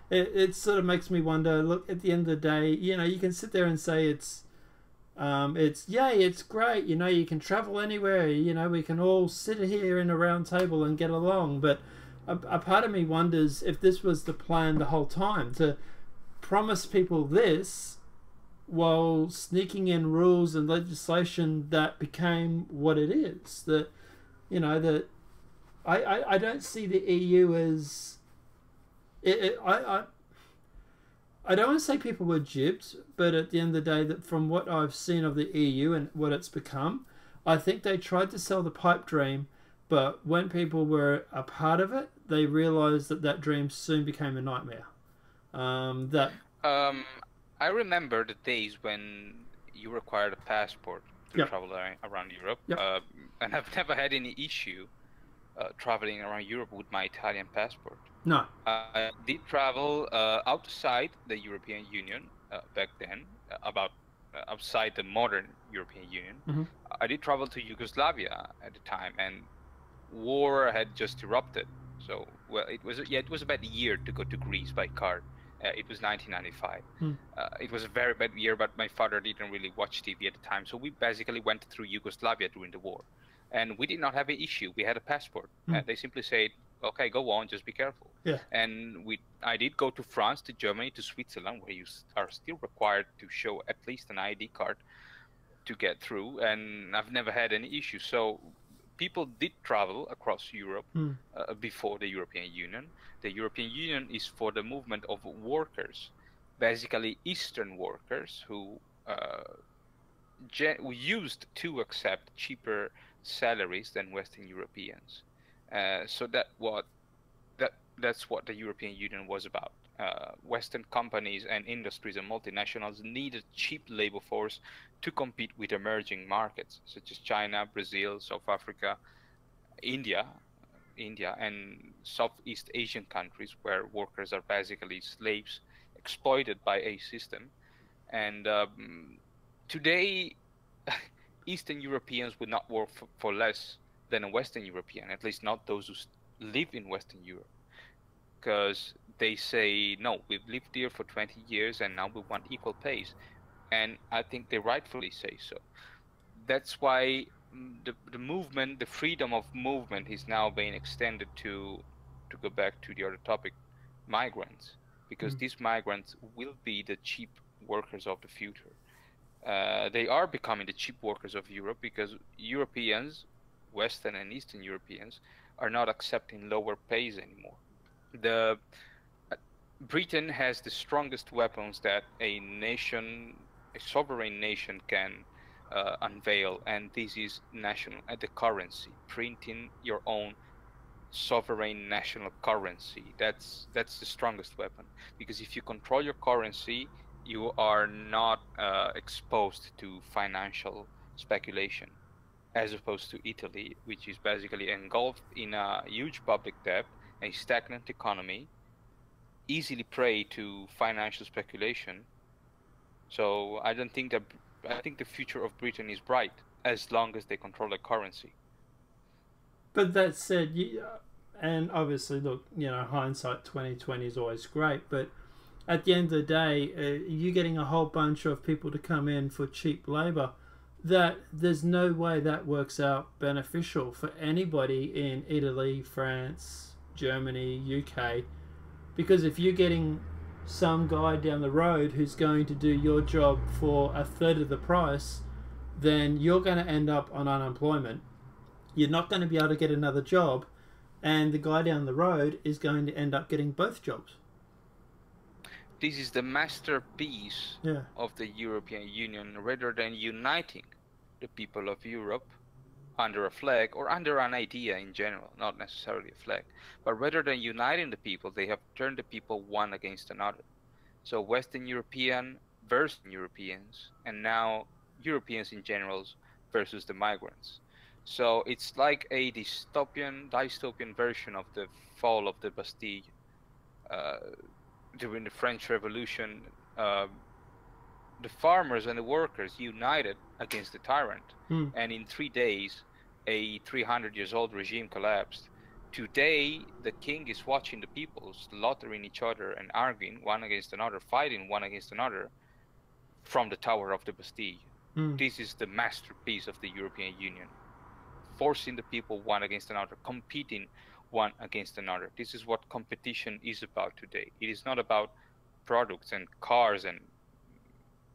It sort of makes me wonder, look, at the end of the day, you can sit there and say it's great, you can travel anywhere, we can all sit here in a round table and get along, but a part of me wonders if this was the plan the whole time, to promise people this while sneaking in rules and legislation that became what it is. That, that I don't see the EU as... I don't want to say people were gypped, but at the end of the day, that from what I've seen of the EU and what it's become, I think they tried to sell the pipe dream, but when people were a part of it, they realised that dream soon became a nightmare. I remember the days when you required a passport to travel around Europe, and I've never had any issue traveling around Europe with my Italian passport. No. I did travel outside the European Union back then, outside the modern European Union. Mm-hmm. I did travel to Yugoslavia at the time, and war had just erupted. So, it was about a year to go to Greece by car. It was 1995. It was a very bad year, but my father didn't really watch TV at the time. So we basically went through Yugoslavia during the war. And we did not have an issue. We had a passport. They simply said, okay, go on, just be careful. Yeah. And I did go to France, to Germany, to Switzerland, where you are still required to show at least an ID card to get through, and I've never had any issues. So people did travel across Europe before the European Union. The European Union is for the movement of workers, basically Eastern workers who used to accept cheaper salaries than Western Europeans. So that's what the European Union was about. Western companies and industries and multinationals needed cheap labor force to compete with emerging markets such as China, Brazil, South Africa, India, and Southeast Asian countries where workers are basically slaves exploited by a system. And today, Eastern Europeans would not work for less than a Western European, at least not those who live in Western Europe, because they say, no, we've lived here for 20 years and now we want equal pays. And I think they rightfully say so. That's why the movement, the freedom of movement is now being extended to go back to the other topic, migrants, because these migrants will be the cheap workers of the future. They are becoming the cheap workers of Europe because Europeans, Western and Eastern Europeans, are not accepting lower pays anymore. Britain has the strongest weapons that a sovereign nation can unveil, and this is the currency, printing your own sovereign national currency. That's the strongest weapon, because if you control your currency, you are not exposed to financial speculation, as opposed to Italy, which is basically engulfed in a huge public debt, a stagnant economy, easily prey to financial speculation. So I think the future of Britain is bright as long as they control the currency. But that said, and obviously, look, hindsight 2020 is always great, but at the end of the day, you're getting a whole bunch of people to come in for cheap labour. That there's no way that works out beneficial for anybody in Italy, France, Germany, UK, because if you're getting some guy down the road who's going to do your job for a third of the price, then you're going to end up on unemployment. You're not going to be able to get another job, and the guy down the road is going to end up getting both jobs. This is the masterpiece of the European Union. Rather than uniting the people of Europe under a flag or under an idea in general, not necessarily a flag, but rather than uniting the people, they have turned the people one against another. So Western European versus Europeans, and now Europeans in general versus the migrants. So it's like a dystopian version of the fall of the Bastille during the French Revolution. The farmers and the workers united against the tyrant, and in 3 days, a 300-year-old regime collapsed. Today, the king is watching the people slaughtering each other and arguing one against another, fighting one against another from the tower of the Bastille. This is the masterpiece of the European Union, forcing the people one against another, competing one against another. This is what competition is about today. It is not about products and cars and,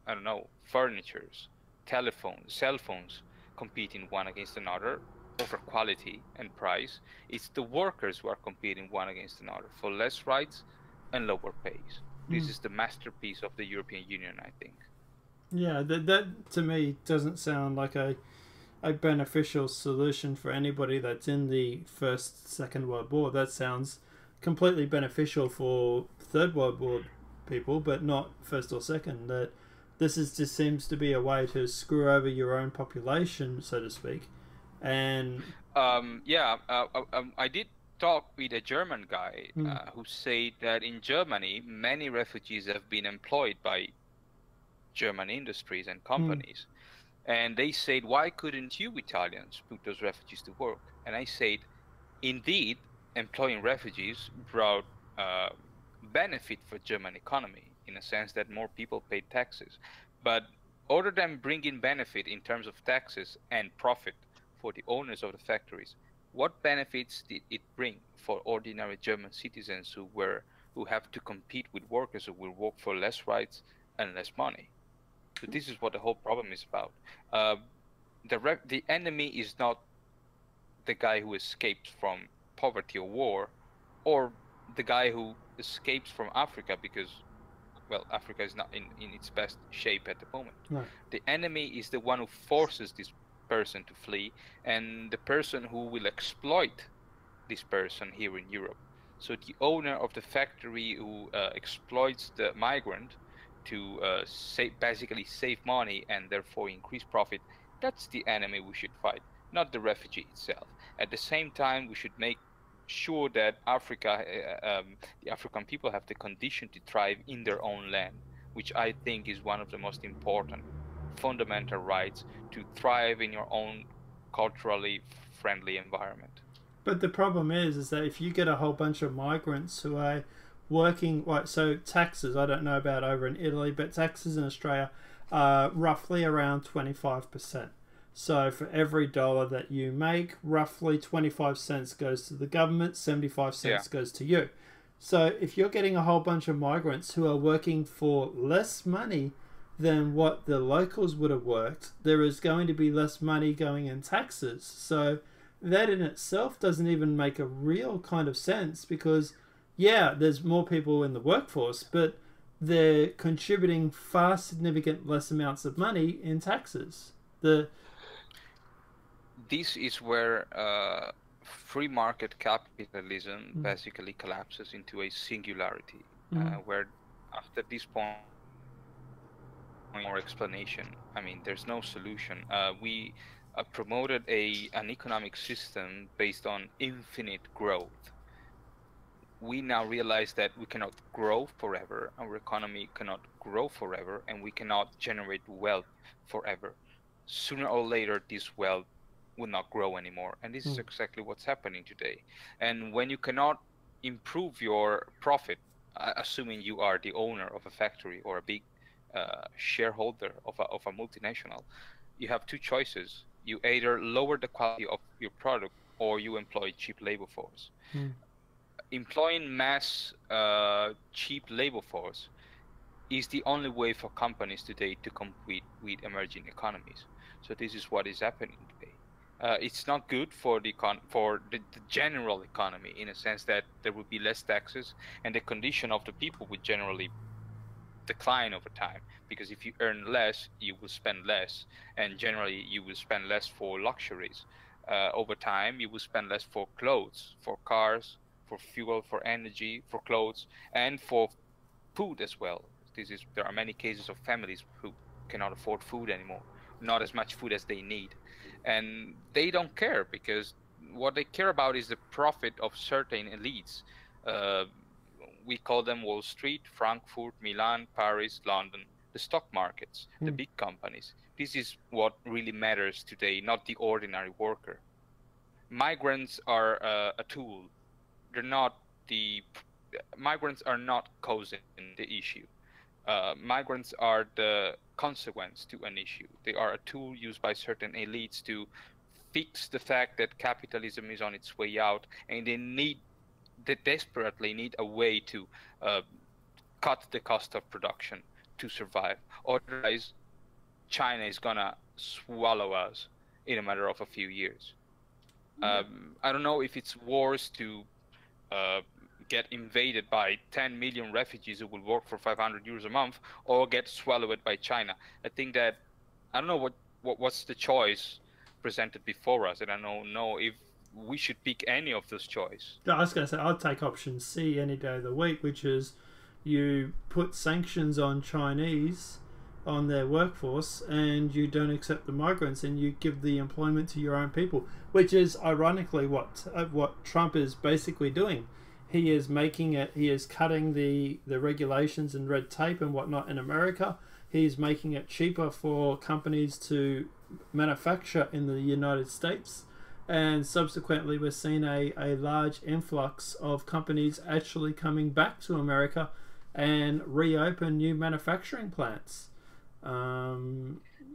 I don't know, furnitures, telephones, cell phones competing one against another over quality and price. It's the workers who are competing one against another for less rights and lower pays. This is the masterpiece of the European Union, I think. Yeah, that to me doesn't sound like a beneficial solution for anybody that's in the Second World War. That sounds completely beneficial for Third World War people, but not First or Second. That this just seems to be a way to screw over your own population, so to speak. And I did talk with a German guy who said that in Germany, many refugees have been employed by German industries and companies. And they said, why couldn't you Italians put those refugees to work? And I said, indeed, employing refugees brought benefit for German economy in a sense that more people paid taxes. But other than bringing benefit in terms of taxes and profit for the owners of the factories, what benefits did it bring for ordinary German citizens who have to compete with workers who will work for less rights and less money? So this is what the whole problem is about. The enemy is not the guy who escapes from poverty or war, or the guy who escapes from Africa because, well, Africa is not in its best shape at the moment. Right. The enemy is the one who forces this person to flee, and the person who will exploit this person here in Europe. So the owner of the factory who exploits the migrant to basically save money and therefore increase profit, that's the enemy we should fight, not the refugee itself. At the same time, we should make sure that the African people have the condition to thrive in their own land, which I think is one of the most important fundamental rights, to thrive in your own culturally friendly environment. But the problem is that if you get a whole bunch of migrants who are working, like, so taxes, I don't know about over in Italy, but taxes in Australia are roughly around 25%. So for every dollar that you make, roughly 25 cents goes to the government, 75 cents goes to you. So if you're getting a whole bunch of migrants who are working for less money than what the locals would have worked, there is going to be less money going in taxes. So that in itself doesn't even make a real kind of sense, because yeah, there's more people in the workforce, but they're contributing far significant less amounts of money in taxes. This is where free market capitalism basically collapses into a singularity, where after this point, more explanation. I mean, there's no solution. We promoted an economic system based on infinite growth. We now realize that we cannot grow forever, our economy cannot grow forever, and we cannot generate wealth forever. Sooner or later, this wealth will not grow anymore, and this is exactly what's happening today. And when you cannot improve your profit, assuming you are the owner of a factory or a big shareholder of a multinational, you have two choices. You either lower the quality of your product or you employ cheap labor force. Employing mass cheap labor force is the only way for companies today to compete with emerging economies. So this is what is happening today. It's not good for the general economy, in a sense that there will be less taxes and the condition of the people would generally decline over time, because if you earn less, you will spend less, and generally you will spend less for luxuries. Over time, you will spend less for clothes, for cars, for fuel, for energy, for clothes, and for food as well. There are many cases of families who cannot afford food anymore, not as much food as they need, and they don't care, because what they care about is the profit of certain elites. We call them Wall Street, Frankfurt, Milan, Paris, London, the stock markets, the big companies. This is what really matters today, not the ordinary worker. Migrants are a tool. Migrants are not causing the issue. Migrants are the consequence to an issue. They are a tool used by certain elites to fix the fact that capitalism is on its way out, and they desperately need a way to cut the cost of production to survive. Otherwise, China is gonna swallow us in a matter of a few years. I don't know if it's worse to get invaded by 10 million refugees who will work for 500 euros a month, or get swallowed by China. I think that, I don't know what's the choice presented before us, and I don't know if we should pick any of those choices. I was going to say, I'd take option C any day of the week, which is you put sanctions on Chinese, on their workforce, and you don't accept the migrants, and you give the employment to your own people, which is ironically what Trump is basically doing. He is cutting the regulations and red tape and whatnot in America. He's making it cheaper for companies to manufacture in the United States. And subsequently, we're seeing a large influx of companies actually coming back to America and reopen new manufacturing plants.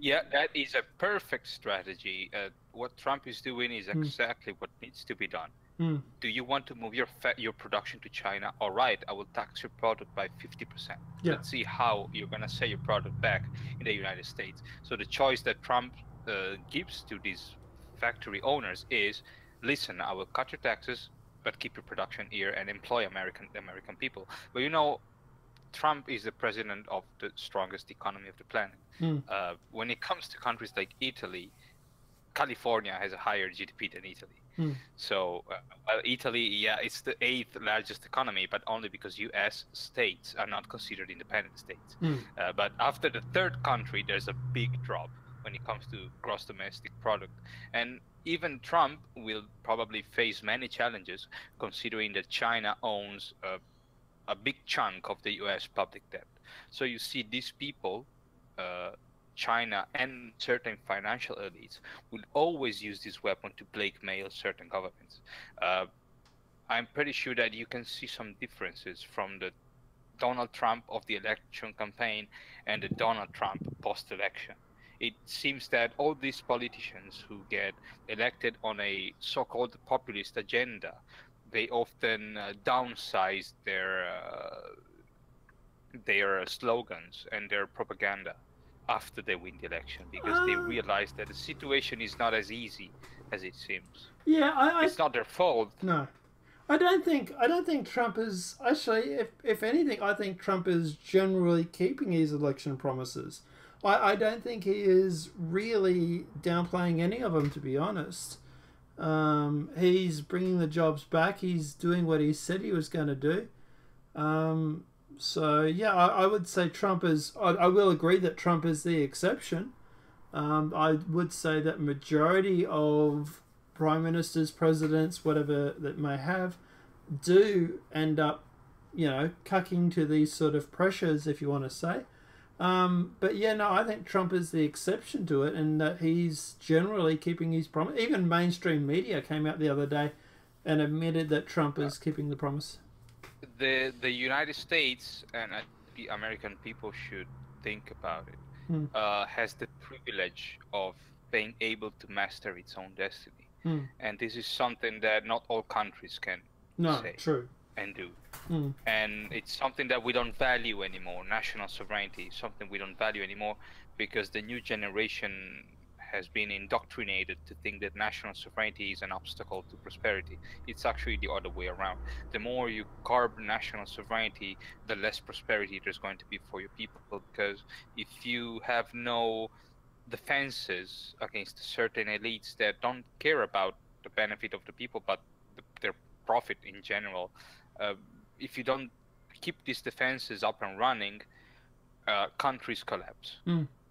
Yeah, that is a perfect strategy. What Trump is doing is exactly what needs to be done. Do you want to move your production to China? All right, I will tax your product by 50%. Yeah. Let's see how you're going to sell your product back in the United States. So the choice that Trump gives to these factory owners is, listen, I will cut your taxes, but keep your production here and employ American people. But you know, Trump is the president of the strongest economy of the planet. When it comes to countries like Italy, California has a higher GDP than Italy. So, well, Italy, yeah, it's the 8th largest economy, but only because U.S. states are not considered independent states. But after the third country, there's a big drop when it comes to gross domestic product. And even Trump will probably face many challenges, considering that China owns a big chunk of the U.S. public debt. So you see these people, China and certain financial elites, will always use this weapon to blackmail certain governments. I'm pretty sure that you can see some differences from the Donald Trump of the election campaign and the Donald Trump post-election. It seems that all these politicians who get elected on a so-called populist agenda, they often downsize their slogans and their propaganda after they win the election, because they realize that the situation is not as easy as it seems. Yeah, it's not their fault. No, I don't think Trump is actually. If anything, I think Trump is generally keeping his election promises. I don't think he is really downplaying any of them, to be honest. He's bringing the jobs back. He's doing what he said he was going to do. So, yeah, I would say Trump is... I will agree that Trump is the exception. I would say that majority of prime ministers, presidents, whatever that may have, do end up, cucking to these sort of pressures, if you want to say. But yeah, no, I think Trump is the exception to it, and that he's generally keeping his promise. Even mainstream media came out the other day and admitted that Trump is keeping the promise. The United States, and the American people should think about it, has the privilege of being able to master its own destiny. And this is something that not all countries can say and do. And it's something that we don't value anymore. National sovereignty is something we don't value anymore, because the new generation has been indoctrinated to think that national sovereignty is an obstacle to prosperity. It's actually the other way around. The more you carve national sovereignty, the less prosperity there's going to be for your people, because if you have no defenses against certain elites that don't care about the benefit of the people but their profit in general, if you don't keep these defenses up and running, countries collapse.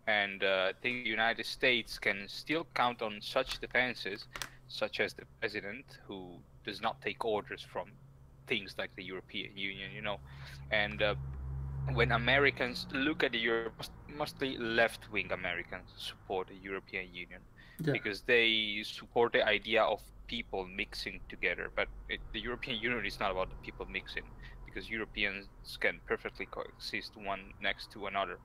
And I think the United States can still count on such defenses, such as the president, who does not take orders from things like the European Union, And when Americans look at the Europe, mostly left-wing Americans support the European Union, because they support the idea of people mixing together. But the European Union is not about the people mixing, because Europeans can perfectly coexist one next to another.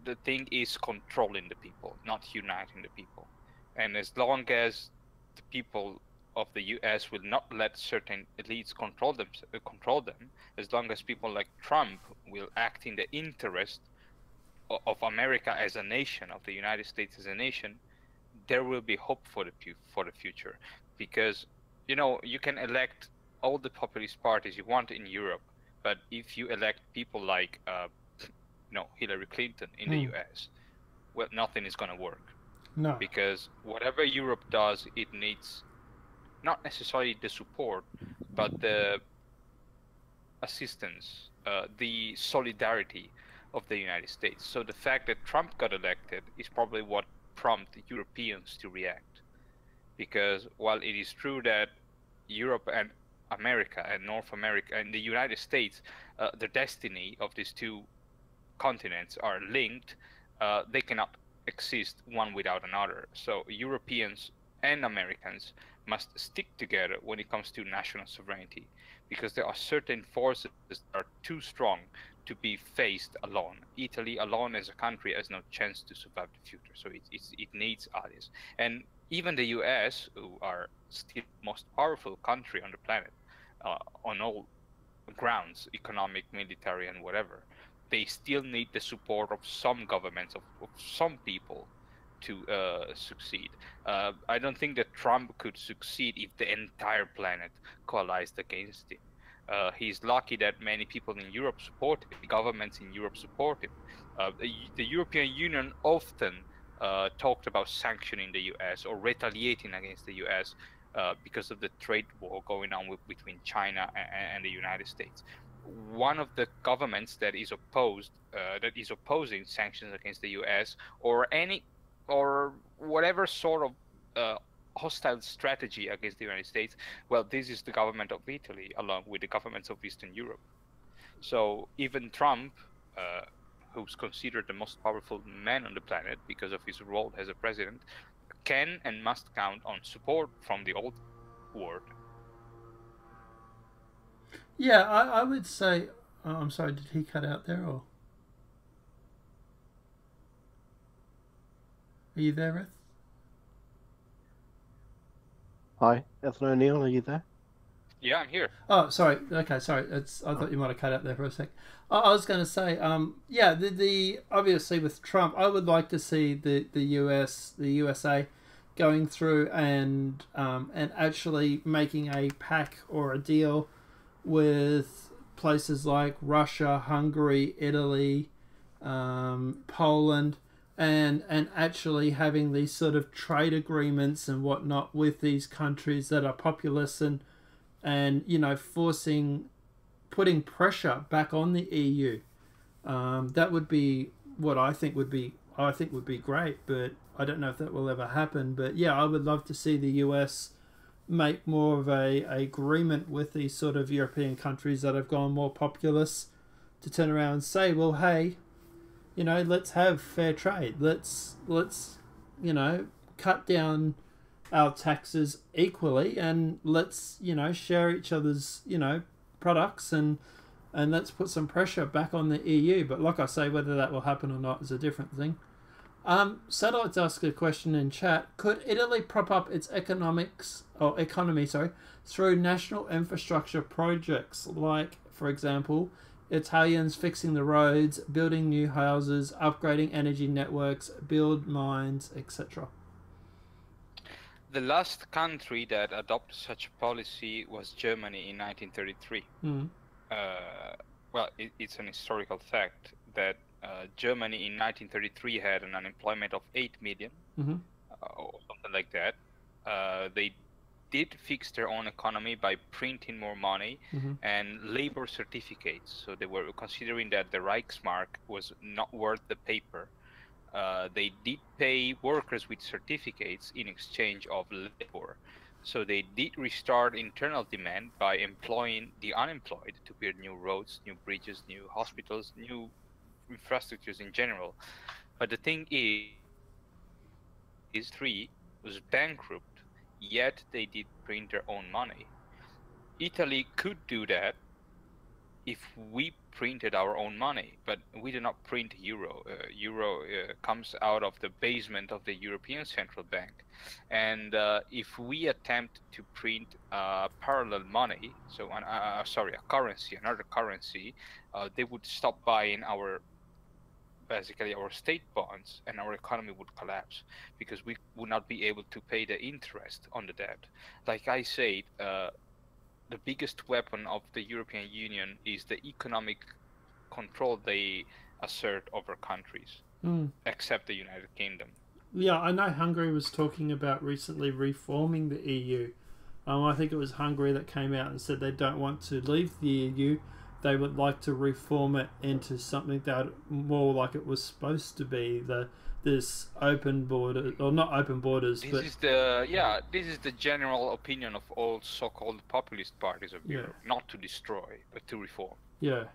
The thing is controlling the people, not uniting the people. And as long as the people of the U.S. will not let certain elites control them, as long as people like Trump will act in the interest of America as a nation, of the United States as a nation, there will be hope for the future. Because you can elect all the populist parties you want in Europe, but if you elect people like Hillary Clinton in the U.S., well, nothing is going to work. No. Because whatever Europe does, it needs not necessarily the support, but the assistance, the solidarity of the United States. So the fact that Trump got elected is probably what prompted Europeans to react. Because while it is true that Europe and America and North America and the United States, the destiny of these two continents are linked, they cannot exist one without another. So Europeans and Americans must stick together when it comes to national sovereignty, because there are certain forces that are too strong to be faced alone. Italy alone as a country has no chance to survive the future. So it needs allies. And even the US, who are still the most powerful country on the planet, on all grounds, economic, military, and whatever, they still need the support of some governments, of some people to succeed. I don't think that Trump could succeed if the entire planet coalesced against him. He's lucky that many people in Europe support him, governments in Europe support him. The European Union often talked about sanctioning the US or retaliating against the US because of the trade war going on between China and the United States. One of the governments that is opposing sanctions against the US or whatever sort of hostile strategy against the United States, well, this is the government of Italy, along with the governments of Eastern Europe. So even Trump, who's considered the most powerful man on the planet because of his role as a president, can and must count on support from the old world. Yeah, I would say... Oh, I'm sorry, did he cut out there, or... Are you there, Eth? Hi, Ethe O'Neill, are you there? Yeah, I'm here. Oh, sorry. Okay, sorry. I thought you might have cut out there for a sec. I was going to say, yeah, the obviously with Trump, I would like to see the USA going through and actually making a pact or a deal with places like Russia, Hungary, Italy, Poland, and actually having these sort of trade agreements and whatnot with these countries that are populous and you know, putting pressure back on the EU. That would be what I think would be great, but I don't know if that will ever happen. But yeah, I would love to see the US make more of a agreement with these sort of European countries that have gone more populous to turn around and say, well, hey, you know, let's have fair trade. Let's you know, cut down our taxes equally, and let's, you know, share each other's, you know, products, and let's put some pressure back on the EU. But like I say, whether that will happen or not is a different thing. Satellites ask a question in chat. Could Italy prop up its economy through national infrastructure projects, like, for example, Italians fixing the roads, building new houses, upgrading energy networks, build mines, etc.? The last country that adopted such a policy was Germany in 1933. Well, it's an historical fact that Germany in 1933 had an unemployment of 8 million, or something like that. They did fix their own economy by printing more money and labor certificates. So they were considering that the Reichsmark was not worth the paper. They did pay workers with certificates in exchange of labor. So they did restart internal demand by employing the unemployed to build new roads, new bridges, new hospitals, new infrastructures in general. But the thing is 3 was bankrupt, yet they did print their own money. Italy could do that if we printed our own money, but we do not print euro. Euro comes out of the basement of the European Central Bank, and if we attempt to print parallel money, so a currency, another currency, they would stop buying basically our state bonds, and our economy would collapse because we would not be able to pay the interest on the debt. Like I said, the biggest weapon of the European Union is the economic control they assert over countries, except the United Kingdom. Yeah, I know Hungary was talking about recently reforming the EU. I think it was Hungary that came out and said they don't want to leave the EU. They would like to reform it into something that more like it was supposed to be, this open border, or not open borders. This is the general opinion of all so-called populist parties of Europe: not to destroy, but to reform. Yeah.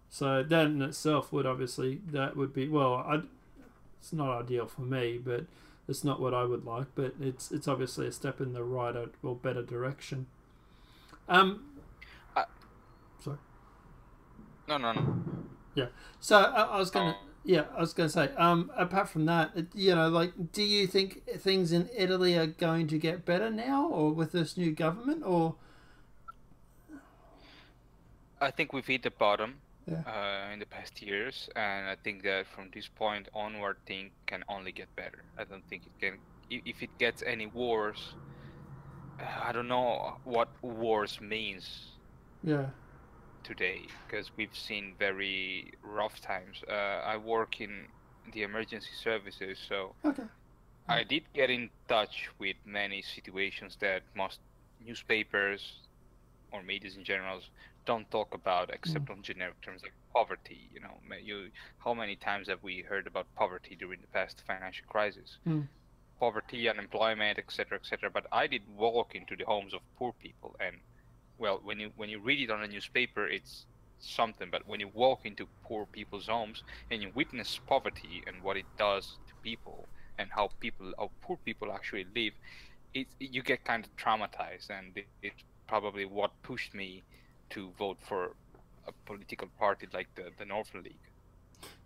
So that in itself would be it's not ideal for me, but it's not what I would like. But it's obviously a step in the right or better direction. Sorry. No. Yeah. So I was gonna. Yeah, I was gonna say. Apart from that, like, do you think things in Italy are going to get better now, or with this new government, or? I think we've hit the bottom Yeah. in the past years, and I think that from this point onward, things can only get better. I don't think it can. If it gets any worse, I don't know what worse means Yeah. today, because we've seen very rough times. I work in the emergency services, so Okay. I did get in touch with many situations that most newspapers or medias in general don't talk about, except on generic terms like poverty. How many times have we heard about poverty during the past financial crisis? Mm. Poverty, unemployment, etc., etc. But I did walk into the homes of poor people, and well, when you read it on a newspaper, it's something. But when you walk into poor people's homes and you witness poverty and what it does to people and how poor people actually live, you get kind of traumatized, and it's probably what pushed me to vote for a political party like the Northern League.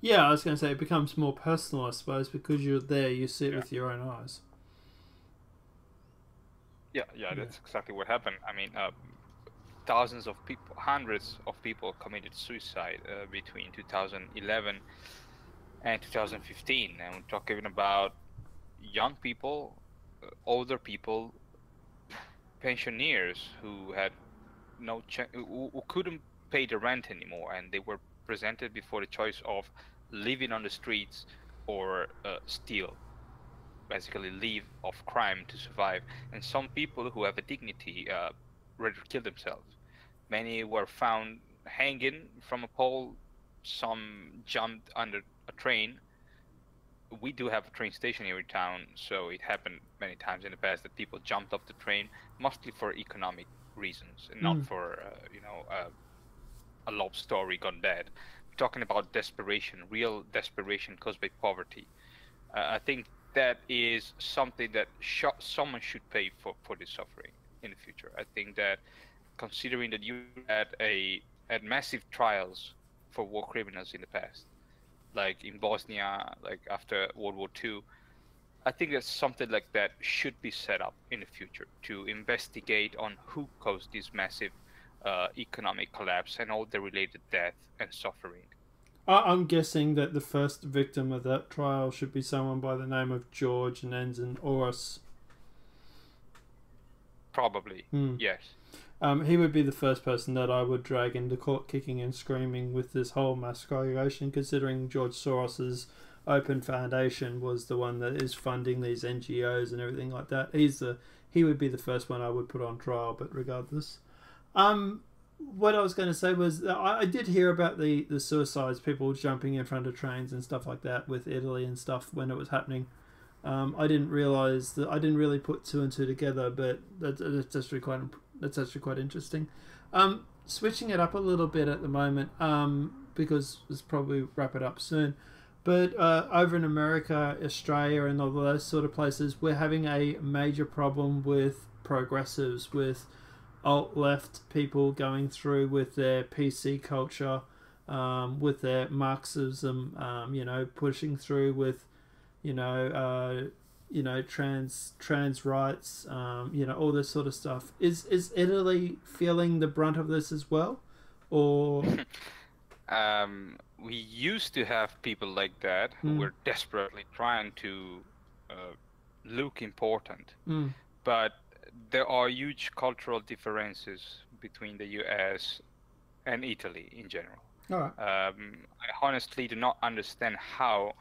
Yeah, I was going to say it becomes more personal, I suppose, because you're there, you see it Yeah. with your own eyes. Yeah, that's exactly what happened. I mean, thousands of people, hundreds of people committed suicide between 2011 and 2015, and we're talking about young people, older people, pensioners who had who couldn't pay the rent anymore, and they were presented before the choice of living on the streets or steal, basically live off crime to survive. And some people who have a dignity rather kill themselves. Many were found hanging from a pole. Some jumped under a train. We do have a train station here in town, so it happened many times in the past that people jumped off the train, mostly for economic reasons and not for a love story gone bad. We're talking about desperation, real desperation caused by poverty. I think that is something that someone should pay for this suffering in the future. I think that, considering that you had massive trials for war criminals in the past, like in Bosnia, like after World War II, I think that something like that should be set up in the future to investigate on who caused this massive economic collapse and all the related death and suffering. I'm guessing that the first victim of that trial should be someone by the name of George and ends in Oros. Probably, yes. He would be the first person that I would drag into court kicking and screaming with this whole masqueradation, considering George Soros's Open Foundation was the one that is funding these NGOs and everything like that. He would be the first one I would put on trial, but regardless. What I was going to say was that I did hear about the suicides, people jumping in front of trains and stuff like that with Italy and stuff when it was happening. I didn't realize that. I didn't really put two and two together, but that's actually quite interesting. Switching it up a little bit at the moment, because we'll probably wrap it up soon. But over in America, Australia, and all those sort of places, we're having a major problem with progressives, with alt-left people going through with their PC culture, with their Marxism, pushing through with, trans rights, all this sort of stuff. Is Italy feeling the brunt of this as well, or? We used to have people like that who were desperately trying to look important, but there are huge cultural differences between the US and Italy in general. All right. I honestly do not understand how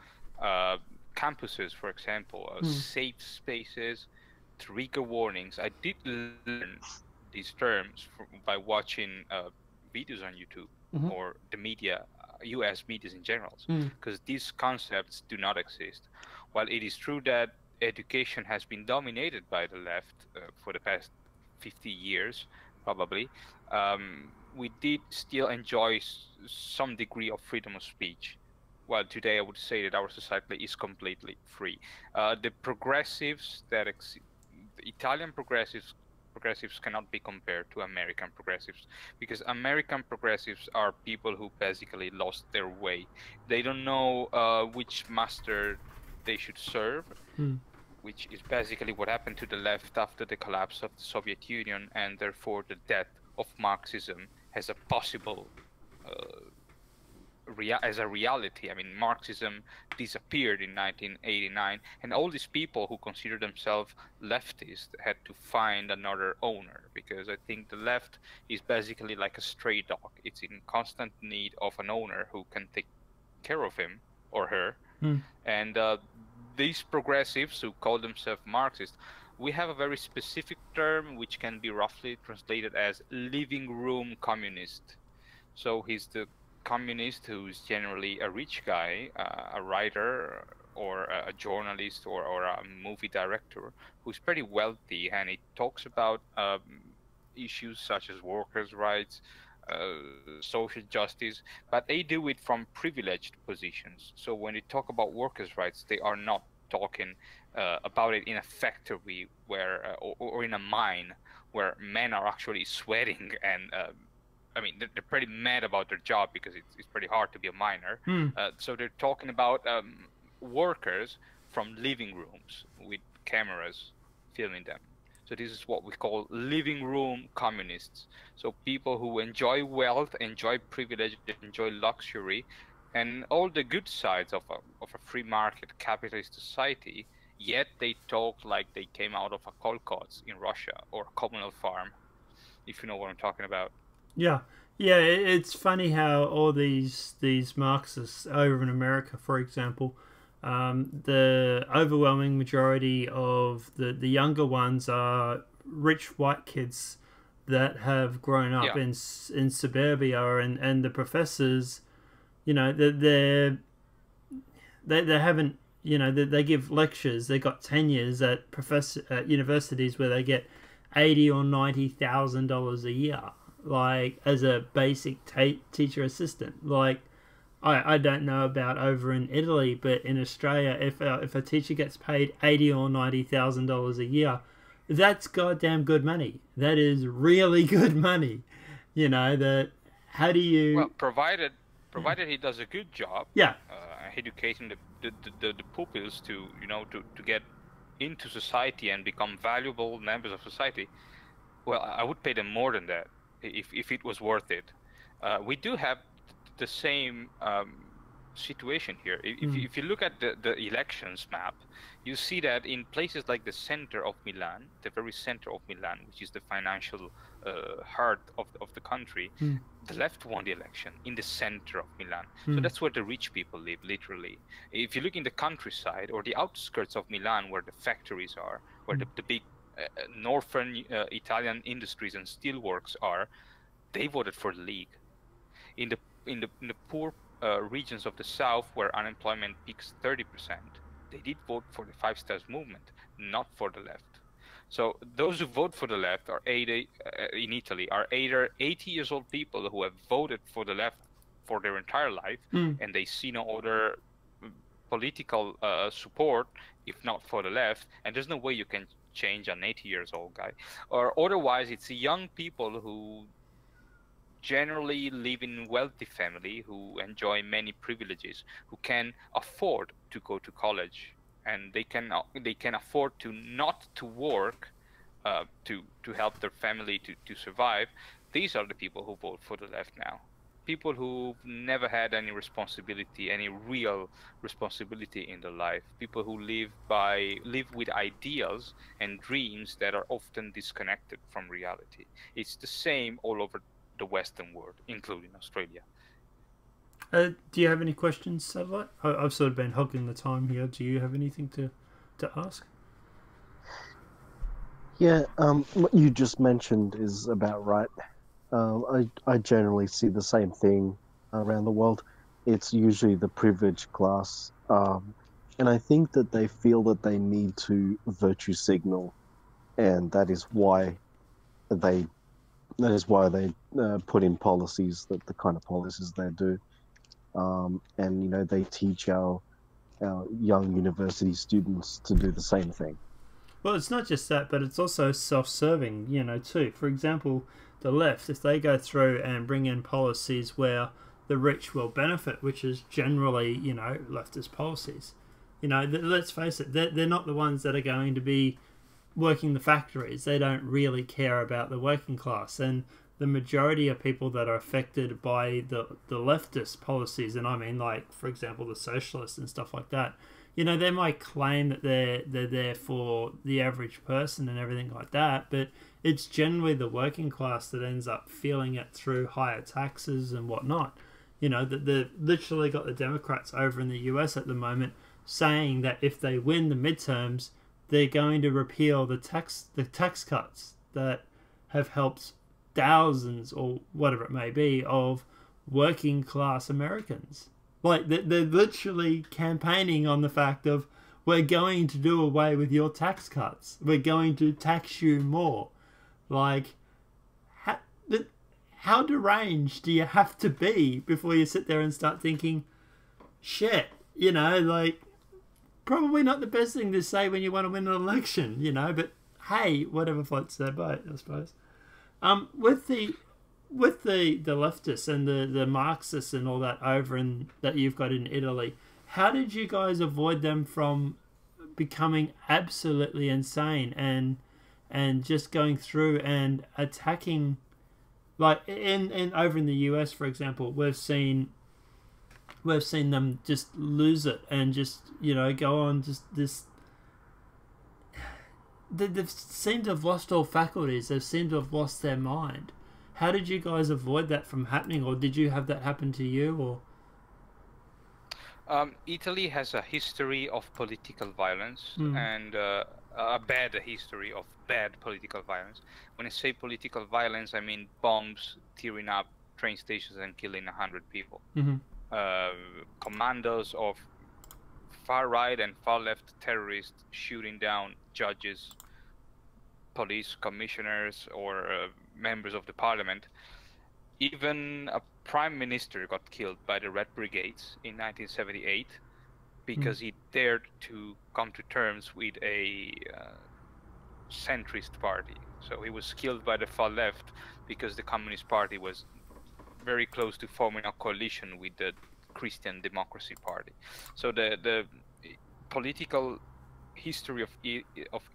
campuses, for example, safe spaces, trigger warnings. I did learn these terms by watching videos on YouTube or the media, US medias in general, because these concepts do not exist. While it is true that education has been dominated by the left for the past 50 years, probably, we did still enjoy some degree of freedom of speech. Well, today I would say that our society is completely free. The progressives the Italian progressives progressives cannot be compared to American progressives, because American progressives are people who basically lost their way. They don't know which master they should serve, which is basically what happened to the left after the collapse of the Soviet Union, and therefore the death of Marxism as a possible as a reality. I mean, Marxism disappeared in 1989, and all these people who consider themselves leftist had to find another owner, because I think the left is basically like a stray dog. It's in constant need of an owner who can take care of him or her. And these progressives who call themselves Marxist, we have a very specific term which can be roughly translated as living room communist. So he's the communist who's generally a rich guy, a writer or a journalist or a movie director who's pretty wealthy, and he talks about issues such as workers' rights, social justice, but they do it from privileged positions. So when they talk about workers' rights, they are not talking about it in a factory where or in a mine where men are actually sweating and I mean, they're pretty mad about their job because it's pretty hard to be a miner. So they're talking about workers from living rooms with cameras filming them. So this is what we call living room communists. So people who enjoy wealth, enjoy privilege, enjoy luxury, and all the good sides of a free market capitalist society, yet they talk like they came out of a kolkhoz in Russia or a communal farm, if you know what I'm talking about. Yeah, yeah. It's funny how all these Marxists over in America, for example, the overwhelming majority of the younger ones are rich white kids that have grown up in suburbia, and the professors, you know, they haven't, you know, they give lectures. They got tenures at universities where they get $80,000 or $90,000 a year, like as a basic teacher assistant. Like I don't know about over in Italy, but in Australia, if a teacher gets paid $80,000 or $90,000 a year, that's goddamn good money. That is really good money. You know, that how do you, well, provided he does a good job, educating the pupils to, you know, to get into society and become valuable members of society. Well, I would pay them more than that if it was worth it. We do have the same situation here. If you look at the elections map, you see that in places like the center of Milan, the very center of Milan, which is the financial heart of the country, the left won the election in the center of Milan. So that's where the rich people live, literally. If you look in the countryside or the outskirts of Milan, where the factories are, where the big northern Italian industries and steelworks are, they voted for the League. In the poor regions of the south, where unemployment peaks 30%, they did vote for the Five Stars movement, not for the left. So those who vote for the left are in Italy are either 80 years old people who have voted for the left for their entire life, and they see no other political support if not for the left, and there's no way you can change an 80 years old guy. Or otherwise, it's young people who generally live in wealthy family, who enjoy many privileges, who can afford to go to college, and they can afford to not to work to help their family to survive. These are the people who vote for the left now. People who've never had any responsibility, any real responsibility in their life. People who live with ideals and dreams that are often disconnected from reality. It's the same all over the Western world, including Australia. Do you have any questions, Satellite? I've sort of been hogging the time here. Do you have anything to ask? Yeah, what you just mentioned is about right. I generally see the same thing around the world. It's usually the privileged class, and I think that they feel that they need to virtue signal, and that is why they put in policies, the kind of policies they do, and you know, they teach our young university students to do the same thing. Well, it's not just that, but it's also self-serving, you know, too. For example, the left, if they go through and bring in policies where the rich will benefit, which is generally, you know, leftist policies, you know, let's face it, they're not the ones that are going to be working the factories. They don't really care about the working class. And the majority of people that are affected by the leftist policies, and I mean, like, for example, the socialists and stuff like that, you know, they might claim that they're there for the average person and everything like that, but it's generally the working class that ends up feeling it through higher taxes and whatnot. You know, that they've literally got the Democrats over in the US at the moment saying that if they win the midterms, they're going to repeal the tax cuts that have helped thousands, or whatever it may be, of working class Americans. Like, they're literally campaigning on the fact of, we're going to do away with your tax cuts. We're going to tax you more. Like, how deranged do you have to be before you sit there and start thinking, shit, you know, like, probably not the best thing to say when you want to win an election, you know, but hey, whatever floats their boat, I suppose. With the leftists and the Marxists and all that over in that you've got in Italy, how did you guys avoid them from becoming absolutely insane and just going through and attacking, like in over in the US, for example, we've seen them just lose it and just, you know, go on just this. They've seemed to have lost all faculties. They've seemed to have lost their mind. How did you guys avoid that from happening, or did you have that happen to you? Or Italy has a history of political violence and a bad history of bad political violence. When I say political violence, I mean bombs tearing up train stations and killing 100 people. Commandos of far-right and far-left terrorists shooting down judges, police commissioners, or members of the parliament. Even a prime minister got killed by the Red Brigades in 1978 because he dared to come to terms with a centrist party. So he was killed by the far left because the Communist Party was very close to forming a coalition with the Christian Democracy Party. So the political history of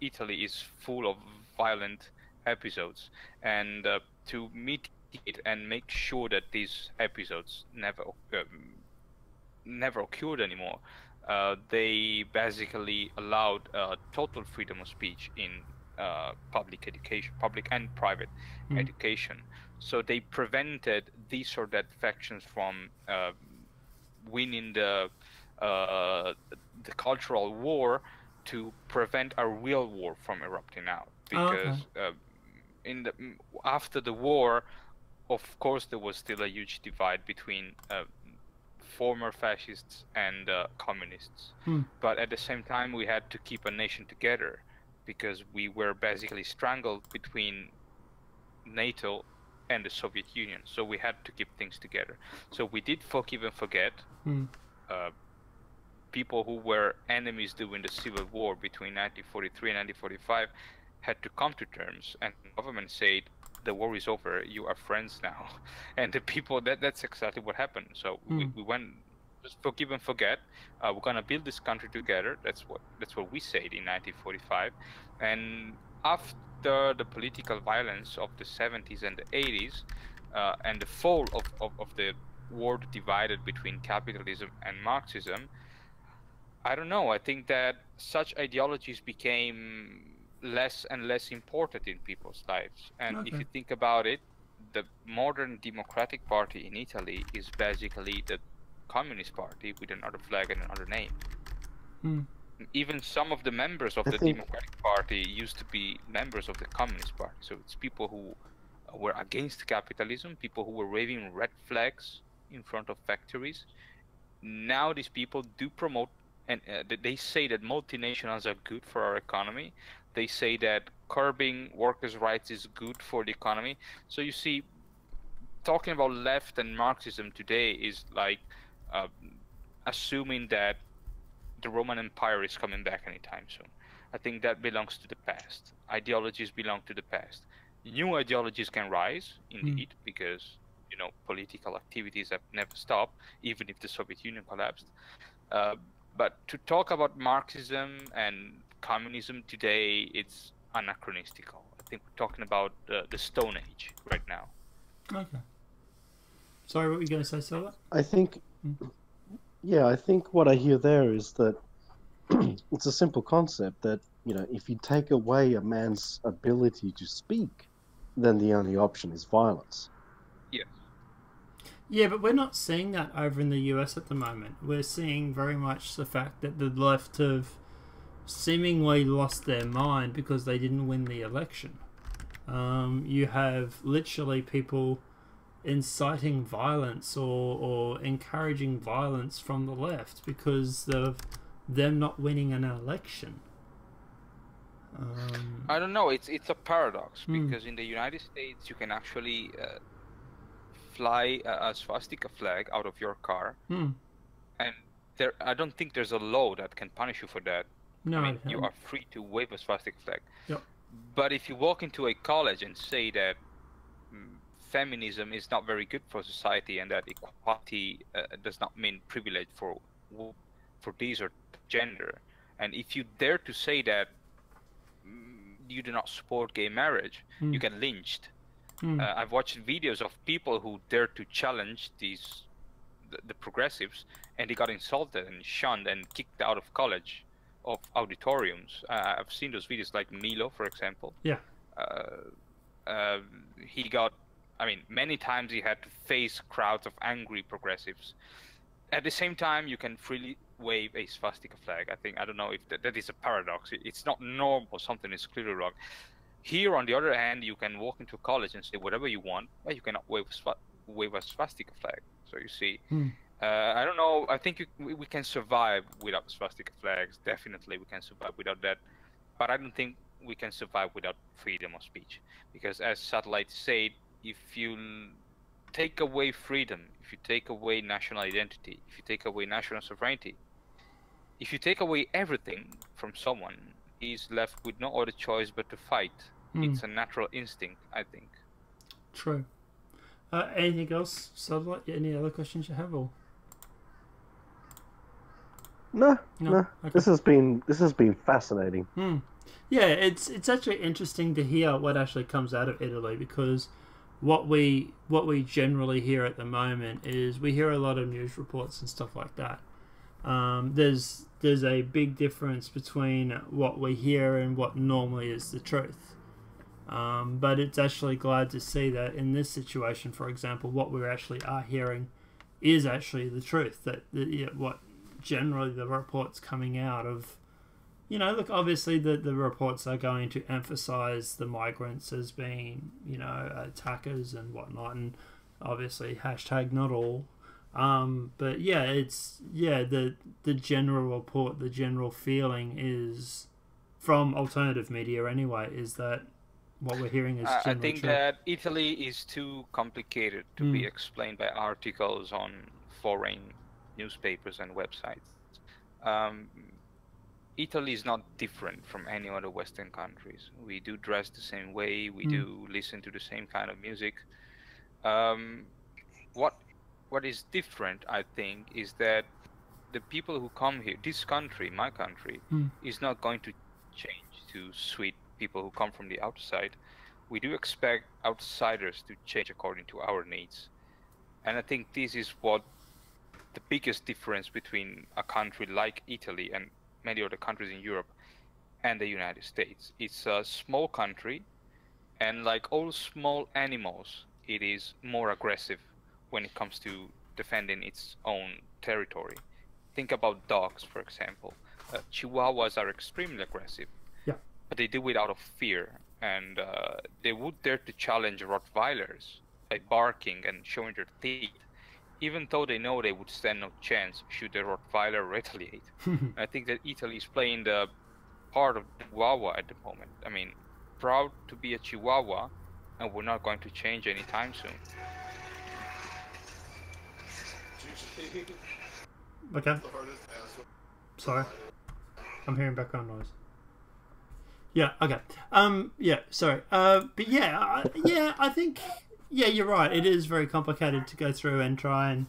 Italy is full of violent episodes, and to mitigate and make sure that these episodes never occurred anymore, they basically allowed total freedom of speech in public education, public and private education. So they prevented these or that factions from winning the cultural war to prevent a real war from erupting out. Because after the war, of course, there was still a huge divide between former fascists and communists. But at the same time, we had to keep a nation together because we were basically strangled between NATO and the Soviet Union. So we had to keep things together. So we did forgive and forget. People who were enemies during the civil war between 1943 and 1945 had to come to terms, and the government said, the war is over, you are friends now. And the people, that's exactly what happened. So we went, just forgive and forget. We're gonna build this country together. That's what we said in 1945. And after the political violence of the 70s and the 80s, and the fall of the world divided between capitalism and Marxism, I don't know, I think that such ideologies became less and less important in people's lives. And if you think about it, the modern Democratic Party in Italy is basically the Communist Party with another flag and another name. Even some of the members of the Democratic Party used to be members of the Communist Party. So it's people who were against capitalism, people who were waving red flags in front of factories. Now these people do promote, and they say that multinationals are good for our economy. They say that curbing workers' rights is good for the economy. So you see, talking about left and Marxism today is like assuming that the Roman Empire is coming back anytime soon. I think that belongs to the past. Ideologies belong to the past. New ideologies can rise, indeed, because political activities have never stopped, even if the Soviet Union collapsed. But to talk about Marxism and communism today, it's anachronistical. I think we're talking about the Stone Age right now. Okay. Sorry, what were you going to say, Silva? I think, I think what I hear there is that it's a simple concept that, if you take away a man's ability to speak, then the only option is violence. Yes. Yeah, but we're not seeing that over in the US at the moment. We're seeing very much the fact that the left have seemingly lost their mind because they didn't win the election. You have literally people inciting violence or encouraging violence from the left because of them not winning an election. I don't know. It's a paradox because in the United States you can actually fly a swastika flag out of your car, and I don't think there's a law that can punish you for that. No, I mean, you are free to wave a swastika flag. Yep. But if you walk into a college and say that feminism is not very good for society and that equality does not mean privilege for this or gender, and if you dare to say that you do not support gay marriage, you get lynched. I've watched videos of people who dare to challenge the progressives, and they got insulted and shunned and kicked out of college, of auditoriums. I've seen those videos, like Milo, for example. Yeah. He got, many times he had to face crowds of angry progressives. At the same time, you can freely wave a swastika flag. I don't know if that is a paradox. It's not normal. Something is clearly wrong. Here, on the other hand, you can walk into college and say whatever you want, but you cannot wave a swastika flag. So you see, I don't know. I think we can survive without swastika flags. Definitely, we can survive without that. But I don't think we can survive without freedom of speech. Because as Satellite said, if you take away freedom, if you take away national identity, if you take away national sovereignty, if you take away everything from someone, he's left with no other choice but to fight. It's a natural instinct, I think. True. Anything else, Satellite? Any other questions you have, or? No. Okay. This has been fascinating. Yeah, it's actually interesting to hear what actually comes out of Italy, because what we generally hear at the moment is we hear a lot of news reports and stuff like that. There's a big difference between what we hear and what normally is the truth. But it's actually glad to see that in this situation, for example, what we actually are hearing is actually the truth. That what generally the reports coming out of, look, obviously the reports are going to emphasize the migrants as being, attackers and whatnot, and obviously hashtag not all. But yeah, the general report, the general feeling is, from alternative media anyway, is that what we're hearing is generally I think true. that Italy is too complicated to be explained by articles on foreign newspapers and websites. Italy is not different from any other Western countries. We do dress the same way. We do listen to the same kind of music. What is different, I think, is that the people who come here, this country, my country, is not going to change to suit people who come from the outside. We do expect outsiders to change according to our needs. And I think this is what the biggest difference between a country like Italy and many other countries in Europe and the United States. It's a small country, and like all small animals, it is more aggressive when it comes to defending its own territory. Think about dogs, for example. Chihuahuas are extremely aggressive, but they do it out of fear, and they would dare to challenge Rottweilers by barking and showing their teeth, even though they know they would stand no chance should the Rottweiler retaliate. I think that Italy is playing the part of Chihuahua at the moment. I mean, proud to be a Chihuahua, and we're not going to change anytime soon. Okay. Sorry. I'm hearing background noise. Yeah. Okay. Yeah. Sorry. But yeah. I think. Yeah, you're right. It is very complicated to go through and try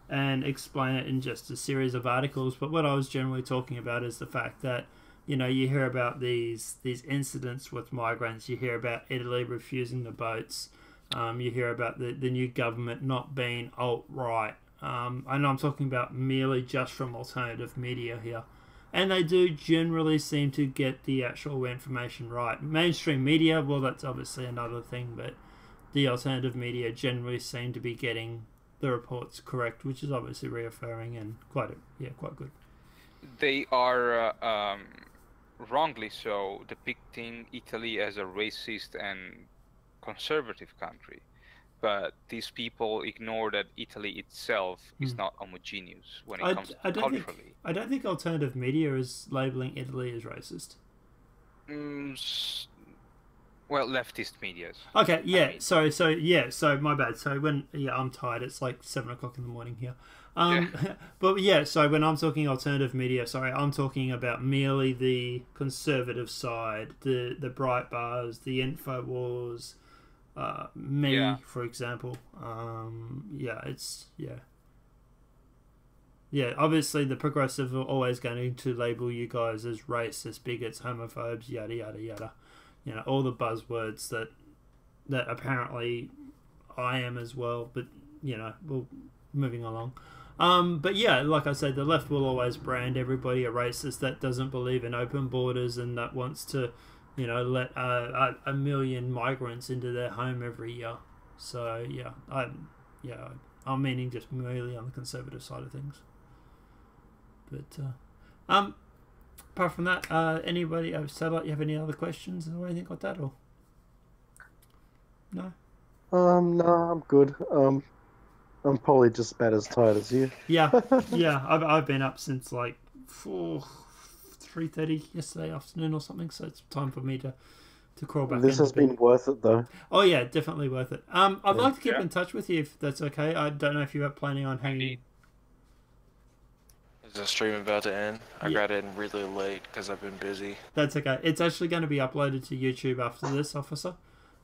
and explain it in just a series of articles. But what I was generally talking about is the fact that, you know, you hear about these incidents with migrants. You hear about Italy refusing the boats. You hear about the new government not being alt-right. I know I'm talking about merely just from alternative media here. And they do generally seem to get the actual information right. Mainstream media, well, that's obviously another thing, but the alternative media generally seem to be getting the reports correct, which is obviously reassuring and quite good. They are wrongly so depicting Italy as a racist and conservative country, but these people ignore that Italy itself is not homogeneous when it comes to culturally. I don't think alternative media is labeling Italy as racist. Well, leftist medias. Okay, yeah. I mean. So my bad. So I'm tired. It's like 7 o'clock in the morning here. But yeah. So when I'm talking alternative media, sorry, I'm talking about merely the conservative side, the Breitbarts, the Infowars, for example. Yeah, obviously the progressive are always going to label you guys as racist, bigots, homophobes, yada yada yada. You know, all the buzzwords that apparently I am as well, but you know, we're moving along. But yeah, like I said, the left will always brand everybody a racist that doesn't believe in open borders and that wants to, you know, let a million migrants into their home every year. So yeah, I'm meaning just merely on the conservative side of things. But apart from that, anybody Satellite, you have any other questions or anything like that, or no? No, I'm good. I'm probably just about as tired as you. Yeah. I've been up since like 3:30 yesterday afternoon or something, so it's time for me to crawl back. This has been worth it, though. Oh yeah, definitely worth it. I'd like to keep in touch with you if that's okay. I don't know if you were planning on hanging. Is the stream about to end? I got in really late because I've been busy. That's okay. It's actually going to be uploaded to YouTube after this, officer.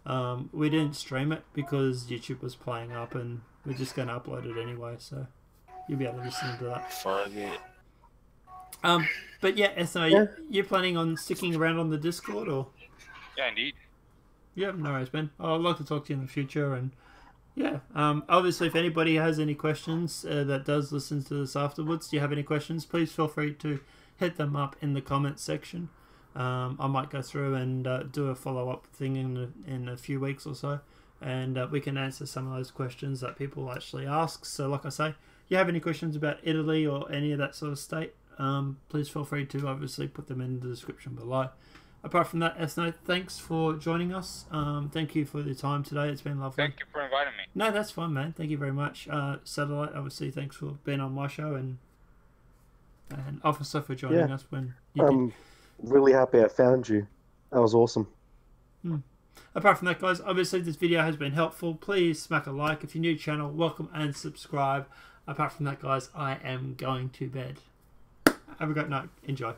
We didn't stream it because YouTube was playing up, and we're just going to upload it anyway, so you'll be able to listen to that. Fuck it. But yeah, Ethe, you're planning on sticking around on the Discord, or? Yeah, indeed. Yeah, no worries, man. I'd like to talk to you in the future, and yeah. Obviously, if anybody has any questions that does listen to this afterwards, do you have any questions, please feel free to hit them up in the comments section. I might go through and do a follow-up thing in a few weeks or so, and we can answer some of those questions that people actually ask. So like I say, if you have any questions about Italy or any of that sort of state, please feel free to obviously put them in the description below. Apart from that, Ethe, thanks for joining us. Thank you for the time today. It's been lovely. Thank you for inviting me. No, that's fine, man. Thank you very much. Satellite, obviously, thanks for being on my show, and Officer for joining us when you did. Really happy I found you. That was awesome. Apart from that, guys, obviously this video has been helpful. Please smack a like. If you're new to the channel, welcome and subscribe. Apart from that, guys, I am going to bed. Have a great night. Enjoy.